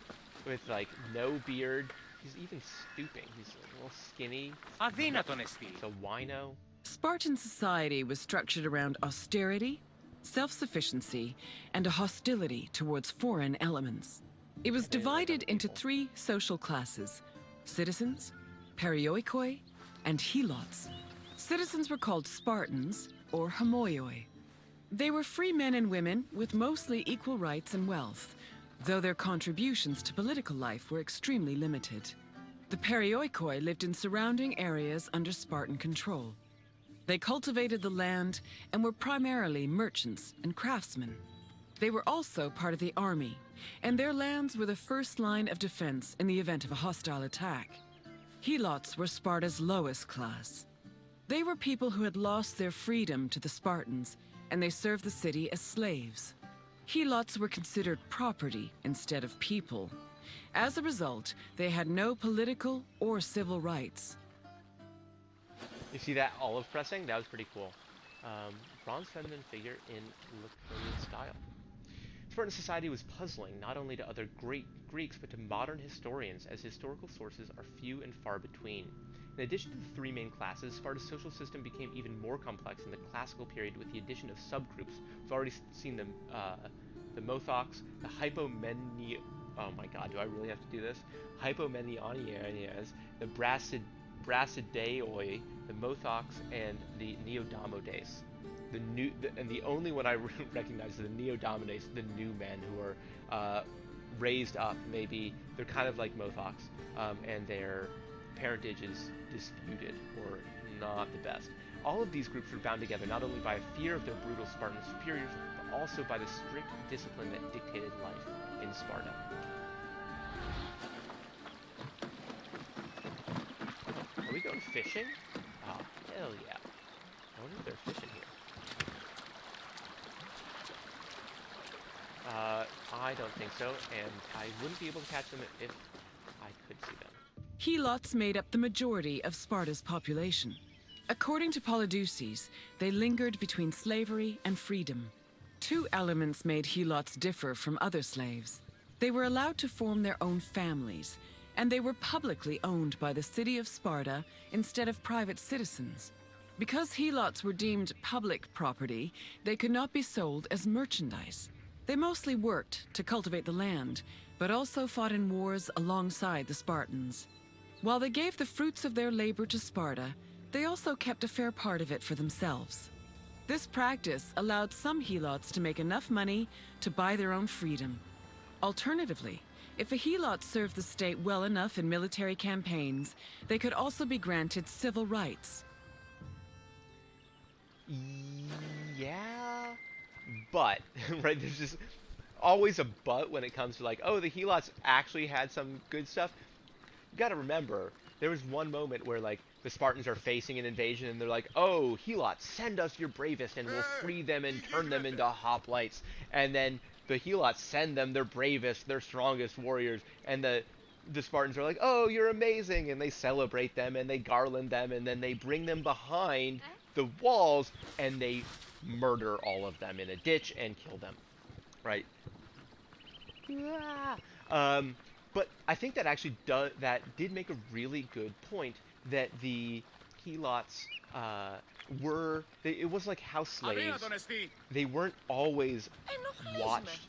with, like, no beard? He's even stooping. He's a little skinny. Athena ton esti. He's a wino. Spartan society was structured around austerity, self-sufficiency, and a hostility towards foreign elements. It was divided into 3 social classes: citizens, perioikoi, and helots. Citizens were called Spartans, or homoioi. They were free men and women with mostly equal rights and wealth, though their contributions to political life were extremely limited. The perioikoi lived in surrounding areas under Spartan control. They cultivated the land and were primarily merchants and craftsmen. They were also part of the army, and their lands were the first line of defense in the event of a hostile attack. Helots were Sparta's lowest class. They were people who had lost their freedom to the Spartans, and they served the city as slaves. Helots were considered property instead of people. As a result, they had no political or civil rights. You see that olive pressing? That was pretty cool. Bronze feminine figure in Laconian style. Spartan society was puzzling not only to other great Greeks, but to modern historians, as historical sources are few and far between. In addition to the 3 main classes, Sparta's social system became even more complex in the classical period with the addition of subgroups. We've already seen them, the Mothocs, the oh my god, do I really have to do this? Hypomenionians, the Brassideoi, the Mothocs, and the Neodamodes. And the only one I recognize is the Neodamodes, the new men who are raised up. Maybe they're kind of like Mothocs, and their parentage is disputed or not the best. All of these groups were bound together not only by a fear of their brutal Spartan superiors, but also by the strict discipline that dictated life in Sparta. Are we going fishing? Oh, hell yeah. I wonder if they're fishing here. I don't think so, and I wouldn't be able to catch them if I could see them. Helots made up the majority of Sparta's population. According to Polydeuces, they lingered between slavery and freedom. Two elements made helots differ from other slaves. They were allowed to form their own families, and they were publicly owned by the city of Sparta instead of private citizens. Because helots were deemed public property, they could not be sold as merchandise. They mostly worked to cultivate the land, but also fought in wars alongside the Spartans. While they gave the fruits of their labor to Sparta, they also kept a fair part of it for themselves. This practice allowed some helots to make enough money to buy their own freedom. Alternatively, if a helot served the state well enough in military campaigns, they could also be granted civil rights. Yeah, but, right, there's just always a but when it comes to like, oh, the helots actually had some good stuff. You gotta remember, there was one moment where like the Spartans are facing an invasion and they're like, oh, helots, send us your bravest and we'll free them and turn them into hoplites. And then the helots send them their bravest, their strongest warriors, and the Spartans are like, oh, you're amazing, and they celebrate them and they garland them, and then they bring them behind the walls and they murder all of them in a ditch and kill them, right? But I think that actually did make a really good point that the helots it was like house slaves. They weren't always watched,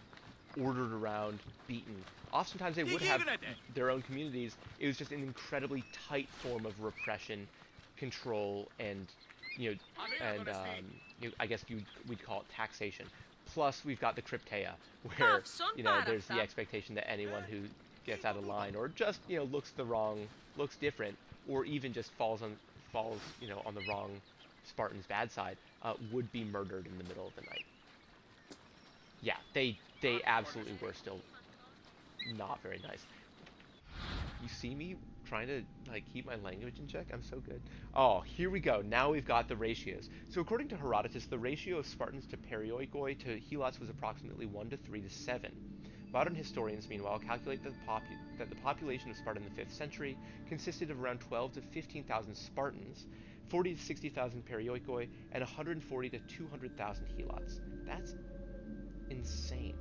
ordered around, beaten. Oftentimes they would have their own communities. It was just an incredibly tight form of repression, control, and I guess we'd call it taxation. Plus, we've got the crypteia, where there's the expectation that anyone who gets out of line or just looks different, or even just falls on the wrong Spartan's bad side, would be murdered in the middle of the night. Yeah, they absolutely were still not very nice. You see me trying to keep my language in check? I'm so good. Oh, here we go. Now we've got the ratios. So according to Herodotus, the ratio of Spartans to perioikoi to helots was approximately 1 to 3 to 7. Modern historians, meanwhile, calculate that the population of Sparta in the 5th century consisted of around 12 to 15,000 Spartans, 40 to 60,000 perioikoi, and 140 to 200,000 helots. That's insane.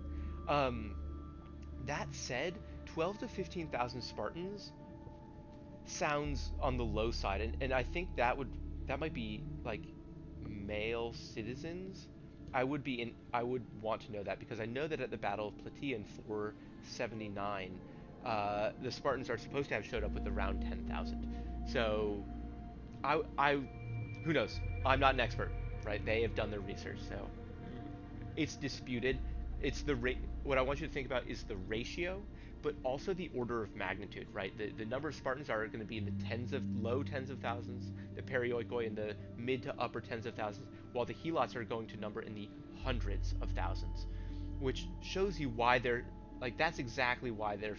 That said, 12 to 15,000 Spartans sounds on the low side, and I think that might be like male citizens. I would want to know that, because I know that at the Battle of Plataea in 479, the Spartans are supposed to have showed up with around 10,000. So, who knows? I'm not an expert, right? They have done their research, so it's disputed. It's what I want you to think about is the ratio, but also the order of magnitude, right? The number of Spartans are going to be in the low tens of thousands, the perioikoi in the mid to upper tens of thousands, while the helots are going to number in the hundreds of thousands, which shows you why that's exactly why their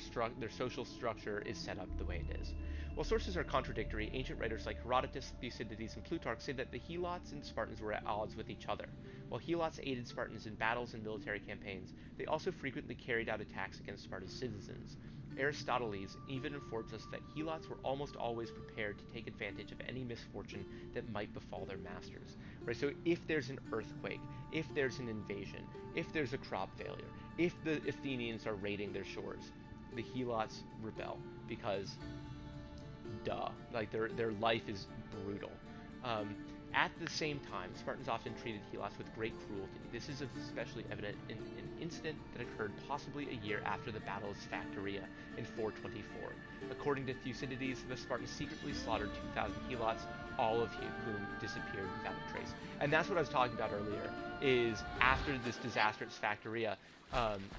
social structure is set up the way it is. While sources are contradictory, ancient writers like Herodotus, Thucydides, and Plutarch say that the helots and Spartans were at odds with each other. While helots aided Spartans in battles and military campaigns, they also frequently carried out attacks against Sparta's citizens. Aristoteles even informs us that helots were almost always prepared to take advantage of any misfortune that might befall their masters. Right? So if there's an earthquake, if there's an invasion, if there's a crop failure, if the Athenians are raiding their shores, the helots rebel, because their life is brutal. At the same time, Spartans often treated helots with great cruelty. This is especially evident in an incident that occurred possibly a year after the Battle of Sphacteria in 424. According to Thucydides, the Spartans secretly slaughtered 2,000 helots, all of whom disappeared without a trace. And that's what I was talking about earlier, is after this disaster at Sphacteria,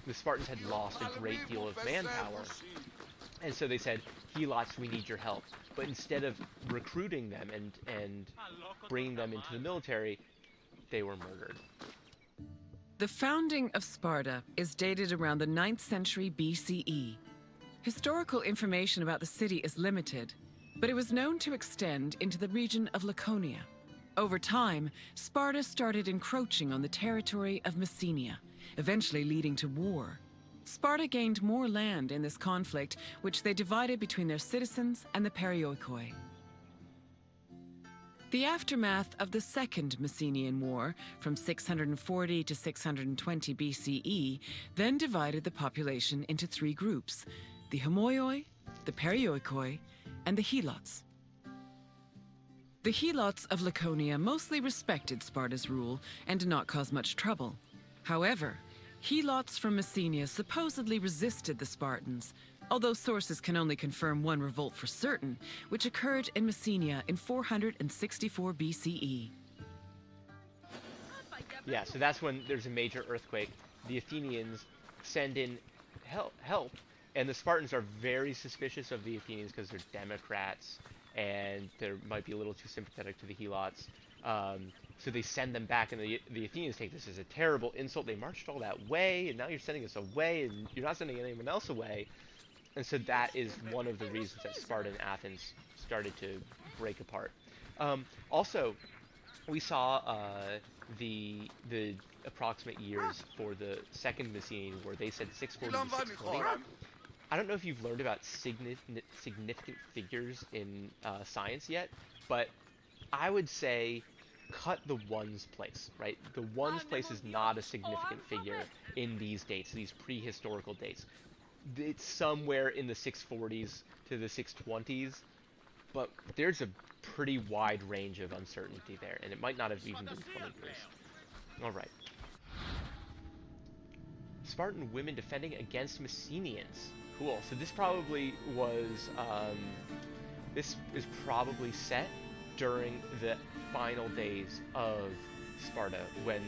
the Spartans had lost a great deal of manpower. And so they said, helots, we need your help. But instead of recruiting them and bringing them into the military, they were murdered. The founding of Sparta is dated around the 9th century BCE. Historical information about the city is limited, but it was known to extend into the region of Laconia. Over time, Sparta started encroaching on the territory of Messenia, eventually leading to war. Sparta gained more land in this conflict, which they divided between their citizens and the perioikoi. The aftermath of the Second Messenian War, from 640 to 620 BCE, then divided the population into three groups: the homoioi, the perioikoi, and the helots. The helots of Laconia mostly respected Sparta's rule and did not cause much trouble. However, helots from Messenia supposedly resisted the Spartans, although sources can only confirm one revolt for certain, which occurred in Messenia in 464 BCE. Yeah, so that's when there's a major earthquake. The Athenians send in help, and the Spartans are very suspicious of the Athenians because they're democrats, and they might be a little too sympathetic to the helots. So they send them back, and the Athenians take this as a terrible insult. They marched all that way, and now you're sending us away, and you're not sending anyone else away. And so that is one of the reasons that Sparta and Athens started to break apart. Also, we saw the approximate years for the Second Messenian War. They said 640 to 620. I don't know if you've learned about significant figures in science yet, but I would say cut the ones place, right? The ones place is not a significant figure in these dates, these prehistorical dates. It's somewhere in the 640s to the 620s, but there's a pretty wide range of uncertainty there, and it might not have even been 20 years. Alright. Spartan women defending against Messenians. Cool. So this probably was, this is probably set during the final days of Sparta, when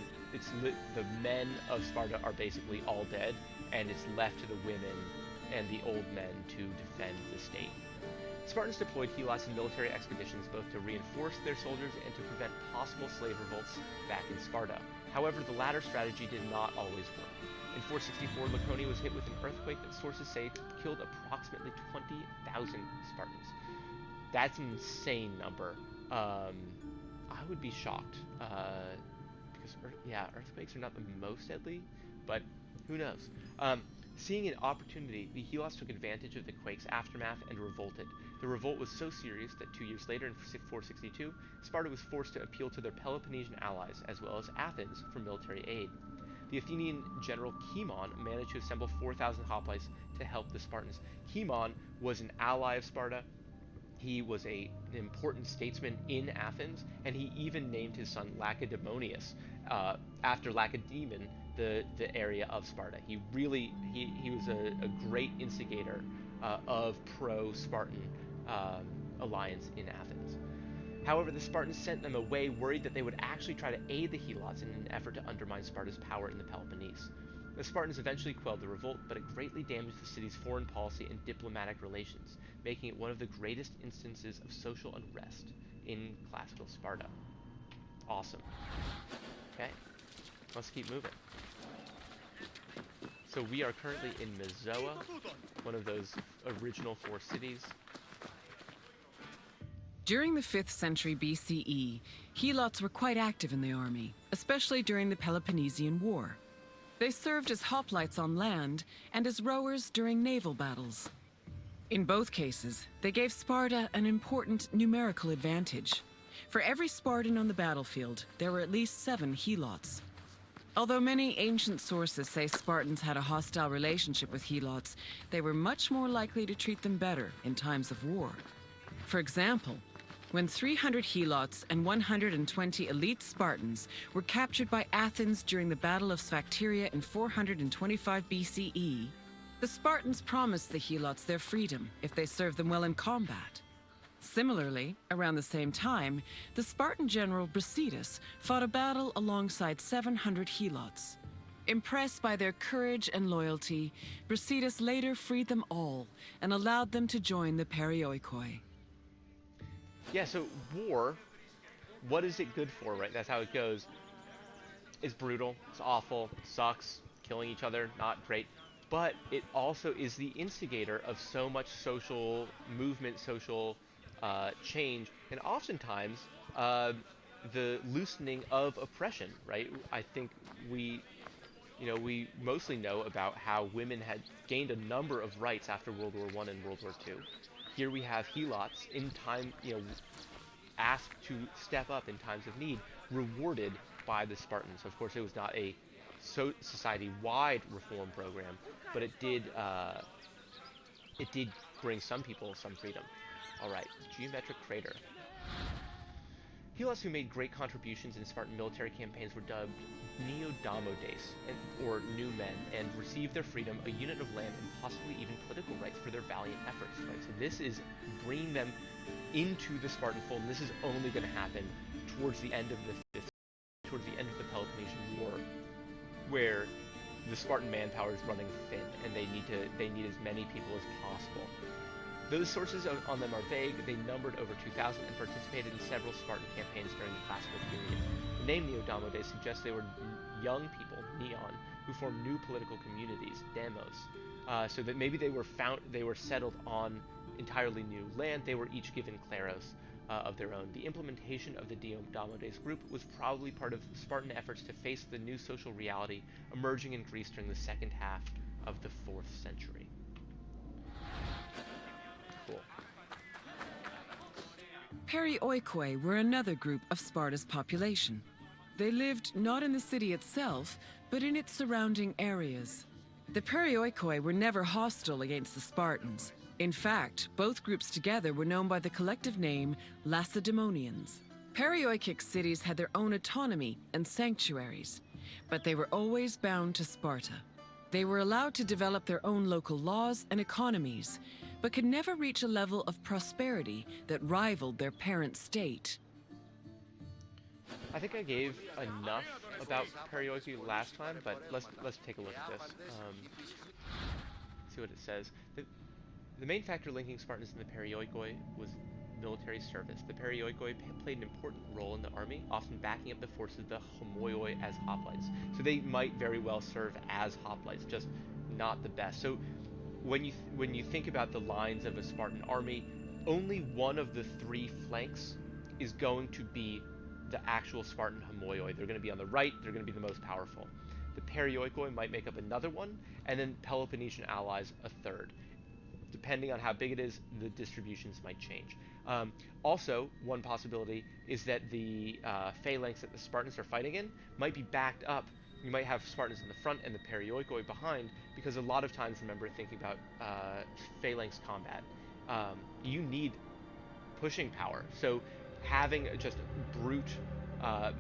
the men of Sparta are basically all dead, and it's left to the women and the old men to defend the state. Spartans deployed helots in military expeditions both to reinforce their soldiers and to prevent possible slave revolts back in Sparta. However, the latter strategy did not always work. In 464, Laconia was hit with an earthquake that sources say killed approximately 20,000 Spartans. That's an insane number. I would be shocked, because earthquakes are not the most deadly, but who knows? Seeing an opportunity, the helots took advantage of the quake's aftermath and revolted. The revolt was so serious that 2 years later, in 462, Sparta was forced to appeal to their Peloponnesian allies, as well as Athens, for military aid. The Athenian general Cimon managed to assemble 4,000 hoplites to help the Spartans. Cimon was an ally of Sparta. He was an important statesman in Athens, and he even named his son Lacedaemonius after Lacedaemon, the area of Sparta. He was a great instigator of pro-Spartan alliance in Athens. However, the Spartans sent them away, worried that they would actually try to aid the helots in an effort to undermine Sparta's power in the Peloponnese. The Spartans eventually quelled the revolt, but it greatly damaged the city's foreign policy and diplomatic relations, making it one of the greatest instances of social unrest in classical Sparta. Awesome. Okay, let's keep moving. So we are currently in Missoula, one of those original 4 cities. During the 5th century BCE, helots were quite active in the army, especially during the Peloponnesian War. They served as hoplites on land and as rowers during naval battles. In both cases, they gave Sparta an important numerical advantage. For every Spartan on the battlefield, there were at least 7 helots. Although many ancient sources say Spartans had a hostile relationship with helots, they were much more likely to treat them better in times of war. For example, when 300 helots and 120 elite Spartans were captured by Athens during the Battle of Sphacteria in 425 BCE, the Spartans promised the helots their freedom if they served them well in combat. Similarly, around the same time, the Spartan general Brasidas fought a battle alongside 700 helots. Impressed by their courage and loyalty, Brasidas later freed them all and allowed them to join the perioikoi. Yeah, so war, what is it good for, right? That's how it goes. It's brutal, it's awful, sucks, killing each other, not great. But it also is the instigator of so much social movement, social change, and oftentimes the loosening of oppression, right? I think we we mostly know about how women had gained a number of rights after World War I and World War II. Here we have helots in time, asked to step up in times of need, rewarded by the Spartans. Of course, it was not a society-wide reform program, but it did bring some people some freedom. All right, geometric crater. Helots who made great contributions in Spartan military campaigns were dubbed Neodamodes, or new men, and received their freedom, a unit of land, and possibly even political rights for their valiant efforts. Right? So this is bringing them into the Spartan fold, and this is only going to happen towards the end of the Peloponnesian War, where the Spartan manpower is running thin, and they need as many people as possible. Those sources on them are vague. They numbered over 2,000 and participated in several Spartan campaigns during the classical period. The name Neodamodes suggests they were young people, neon, who formed new political communities, demos. So that maybe they were settled on entirely new land. They were each given kleros of their own. The implementation of the Neodamodes group was probably part of Spartan efforts to face the new social reality emerging in Greece during the second half of the 4th century. Cool. Perioikoi were another group of Sparta's population. They lived not in the city itself, but in its surrounding areas. The Perioikoi were never hostile against the Spartans. In fact, both groups together were known by the collective name Lacedaemonians. Perioikic cities had their own autonomy and sanctuaries, but they were always bound to Sparta. They were allowed to develop their own local laws and economies, but could never reach a level of prosperity that rivaled their parent state. I think I gave enough about Perioikoi last time, but let's take a look at this. See what it says. The main factor linking Spartans and the Perioikoi was military service. The Perioikoi played an important role in the army, often backing up the forces of the homoioi as hoplites. So they might very well serve as hoplites, just not the best. So when you think about the lines of a Spartan army, only one of the 3 flanks is going to be the actual Spartan homoioi. They're going to be on the right. They're going to be the most powerful. The Perioikoi might make up another one, and then Peloponnesian allies a third. Depending on how big it is, the distributions might change. Also, one possibility is that the phalanx that the Spartans are fighting in might be backed up. You might have Spartans in the front and the Perioikoi behind, because a lot of times, remember, thinking about phalanx combat, you need pushing power. So having just brute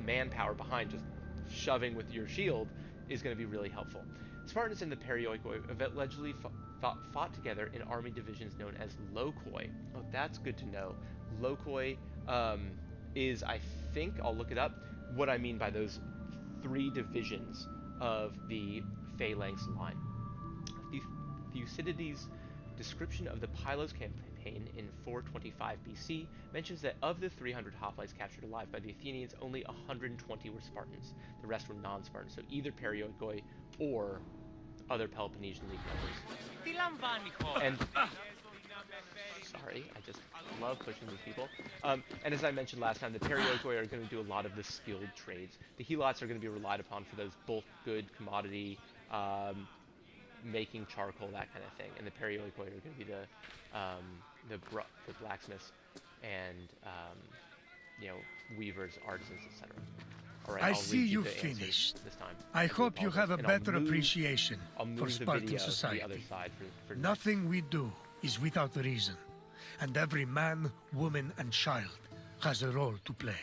manpower behind, just shoving with your shield, is going to be really helpful. Spartans and the Perioikoi allegedly fought together in army divisions known as lokoi. Oh, that's good to know. Lokoi is, I think, I'll look it up, what I mean by those 3 divisions of the phalanx line. Thucydides' description of the Pylos campaign in 425 BC mentions that of the 300 hoplites captured alive by the Athenians, only 120 were Spartans. The rest were non-Spartans, so either Perioikoi or other Peloponnesian League members. And sorry, I just love pushing these people. And as I mentioned last time, the Perioikoi are going to do a lot of the skilled trades. The helots are going to be relied upon for those bulk good commodity, making charcoal, that kind of thing. And the Perioikoi are going to be the blacksmiths and weavers, artisans, etc. All right, I see you finished. This time. I hope you have a better appreciation for Spartan society. society. The other side for Nothing we do is without reason, and every man, woman, and child has a role to play.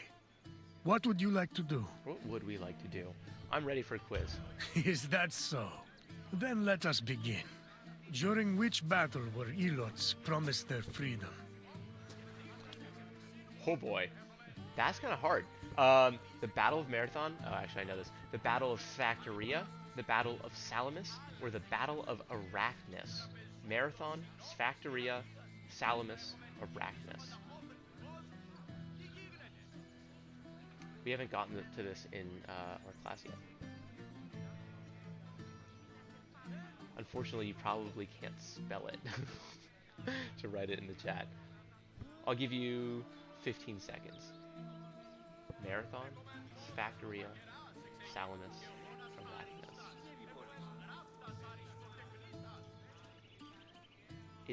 What would you like to do? What would we like to do? I'm ready for a quiz. Is that so? Then let us begin. During which battle were Elots promised their freedom? Oh boy, that's kind of hard. The Battle of Marathon, actually I know this, the Battle of Sphacteria, the Battle of Salamis, or the Battle of Arachnus. Marathon, Sphacteria, Salamis, Arachnus. We haven't gotten to this in our class yet. Unfortunately, you probably can't spell it to write it in the chat. I'll give you 15 seconds. Marathon, Sphacteria, Salamis, Arachnus.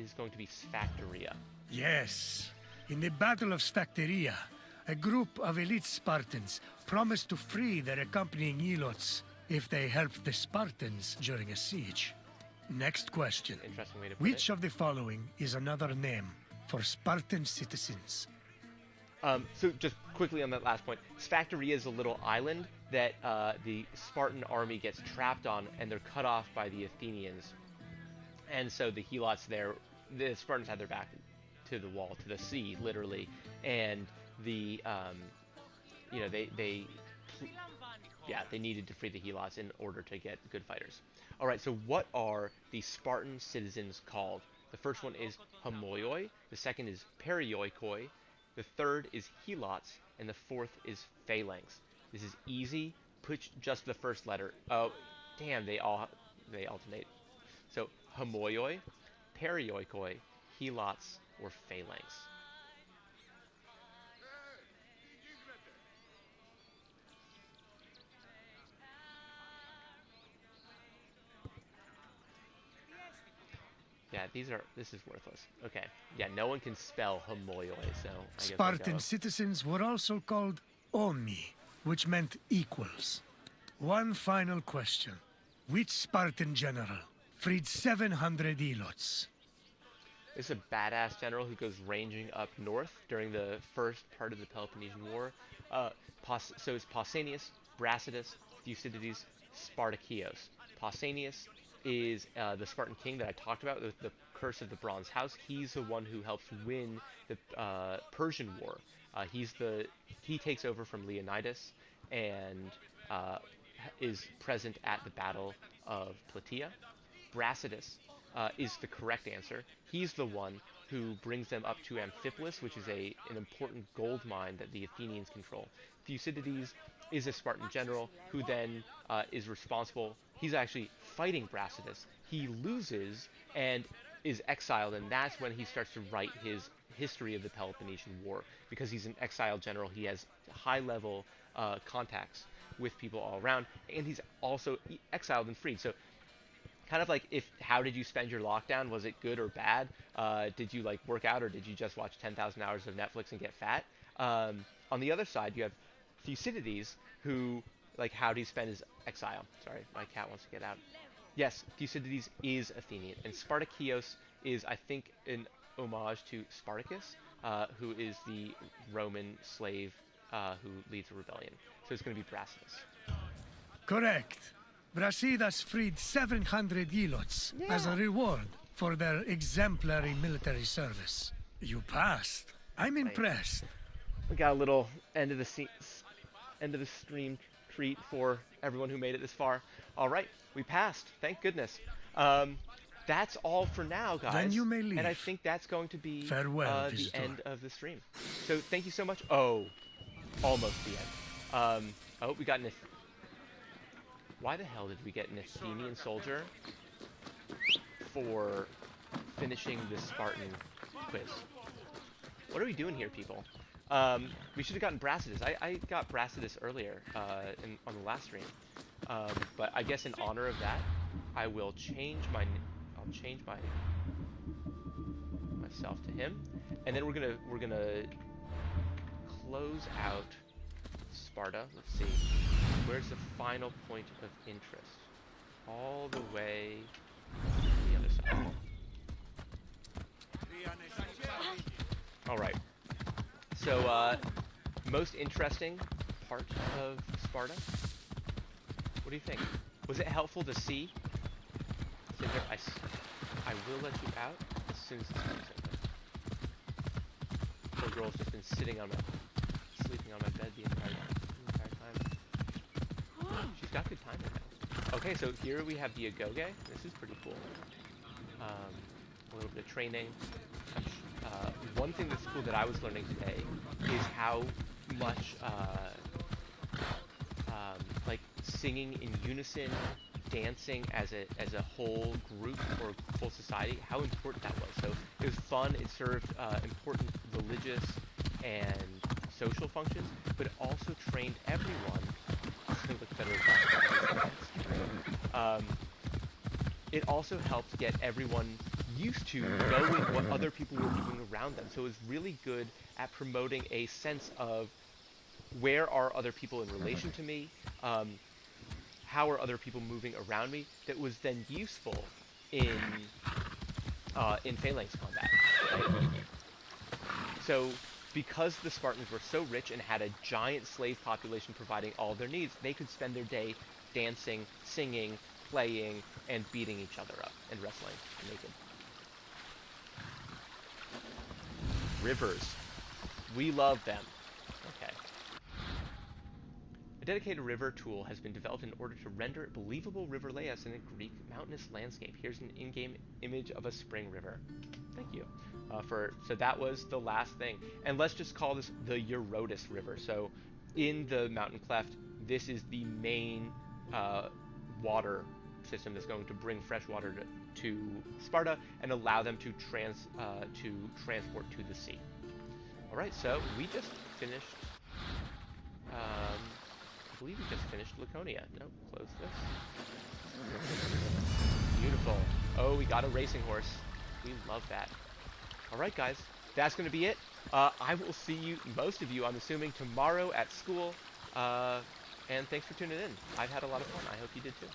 is going to be Sphacteria. Yes. In the Battle of Sphacteria, a group of elite Spartans promised to free their accompanying Elots if they helped the Spartans during a siege. Next question. Interesting way to put Which it. of the following is another name for Spartan citizens? So just quickly on that last point, Sphacteria is a little island that the Spartan army gets trapped on, and they're cut off by the Athenians. And so the helots there, the Spartans had their back to the wall, to the sea, literally, and the they needed to free the helots in order to get good fighters. All right, so what are the Spartan citizens called? The first one is homoioi, the second is perioikoi, the third is helots, and the fourth is phalanx. This is easy. Put just the first letter. Oh, damn, they alternate. So homoioi, perioikoi, helots, or phalanx. Yeah, this is worthless. Okay. Yeah, no one can spell homoioi, so I guess Spartan citizens were also called omi, which meant equals. One final question. Which Spartan general freed 700 Elots? This is a badass general who goes ranging up north during the first part of the Peloponnesian War. So it's Pausanias, Brasidas, Thucydides, Spartacus. Pausanias is the Spartan king that I talked about with the Curse of the Bronze House. He's the one who helps win the Persian War. He takes over from Leonidas and is present at the Battle of Plataea. Brasidas is the correct answer. He's the one who brings them up to Amphipolis, which is an important gold mine that the Athenians control. Thucydides is a Spartan general who then is responsible. He's actually fighting Brasidas. He loses and is exiled, and that's when he starts to write his history of the Peloponnesian War. Because he's an exiled general, he has high-level contacts with people all around, and he's also exiled and freed. So kind of like, how did you spend your lockdown? Was it good or bad? Did you work out, or did you just watch 10,000 hours of Netflix and get fat? On the other side, you have Thucydides, who, how did he spend his exile? Sorry, my cat wants to get out. Yes, Thucydides is Athenian, and Spartacus is, I think, an homage to Spartacus, who is the Roman slave who leads a rebellion. So it's going to be Brasidas. Correct. Brasidas freed 700 Elots as a reward for their exemplary military service. You passed. I'm impressed. We got a little end of the stream treat for everyone who made it this far. All right, we passed. Thank goodness. That's all for now, guys. Then you may leave. And I think that's going to be Farewell, the end of the stream. So thank you so much. Oh, almost the end. Oh, we got an... Why the hell did we get an Athenian soldier for finishing the Spartan quiz? What are we doing here, people? We should have gotten Brasidas. I got Brasidas earlier on the last stream. But I guess in honor of that, I will change myself to him, and then we're gonna close out Sparta. Let's see, where's the final point of interest? All the way to the other side. All right. So most interesting part of Sparta. What do you think? Was it helpful to see? Cinder, I will let you out as soon as the stream's over. Poor girl's just been sleeping on my bed the entire time. She's got good timing now. Okay, so here we have the Agoge. This is pretty cool. A little bit of training. One thing that's cool that I was learning today is how much singing in unison, dancing as a whole group or whole society, how important that was. So it was fun. It served important religious and social functions, but it also trained everyone. Look better. it also helped get everyone used to knowing what other people were doing around them. So it was really good at promoting a sense of where are other people in relation to me, how are other people moving around me, that was then useful in phalanx combat. Right? So because the Spartans were so rich and had a giant slave population providing all their needs, they could spend their day dancing, singing, playing, and beating each other up, and wrestling naked. Rivers. We love them. Okay. A dedicated river tool has been developed in order to render believable river layouts in a Greek mountainous landscape. Here's an in-game image of a spring river. Thank you. So that was the last thing. And let's just call this the Urotis River. So in the mountain cleft, this is the main water system that's going to bring fresh water to Sparta and allow them to transport to the sea. All right, so we just finished. I believe we just finished Laconia. No, close this. Beautiful. Oh, we got a racing horse. We love that. All right, guys, that's going to be it. I will see you, most of you, I'm assuming, tomorrow at school. And thanks for tuning in. I've had a lot of fun. I hope you did too.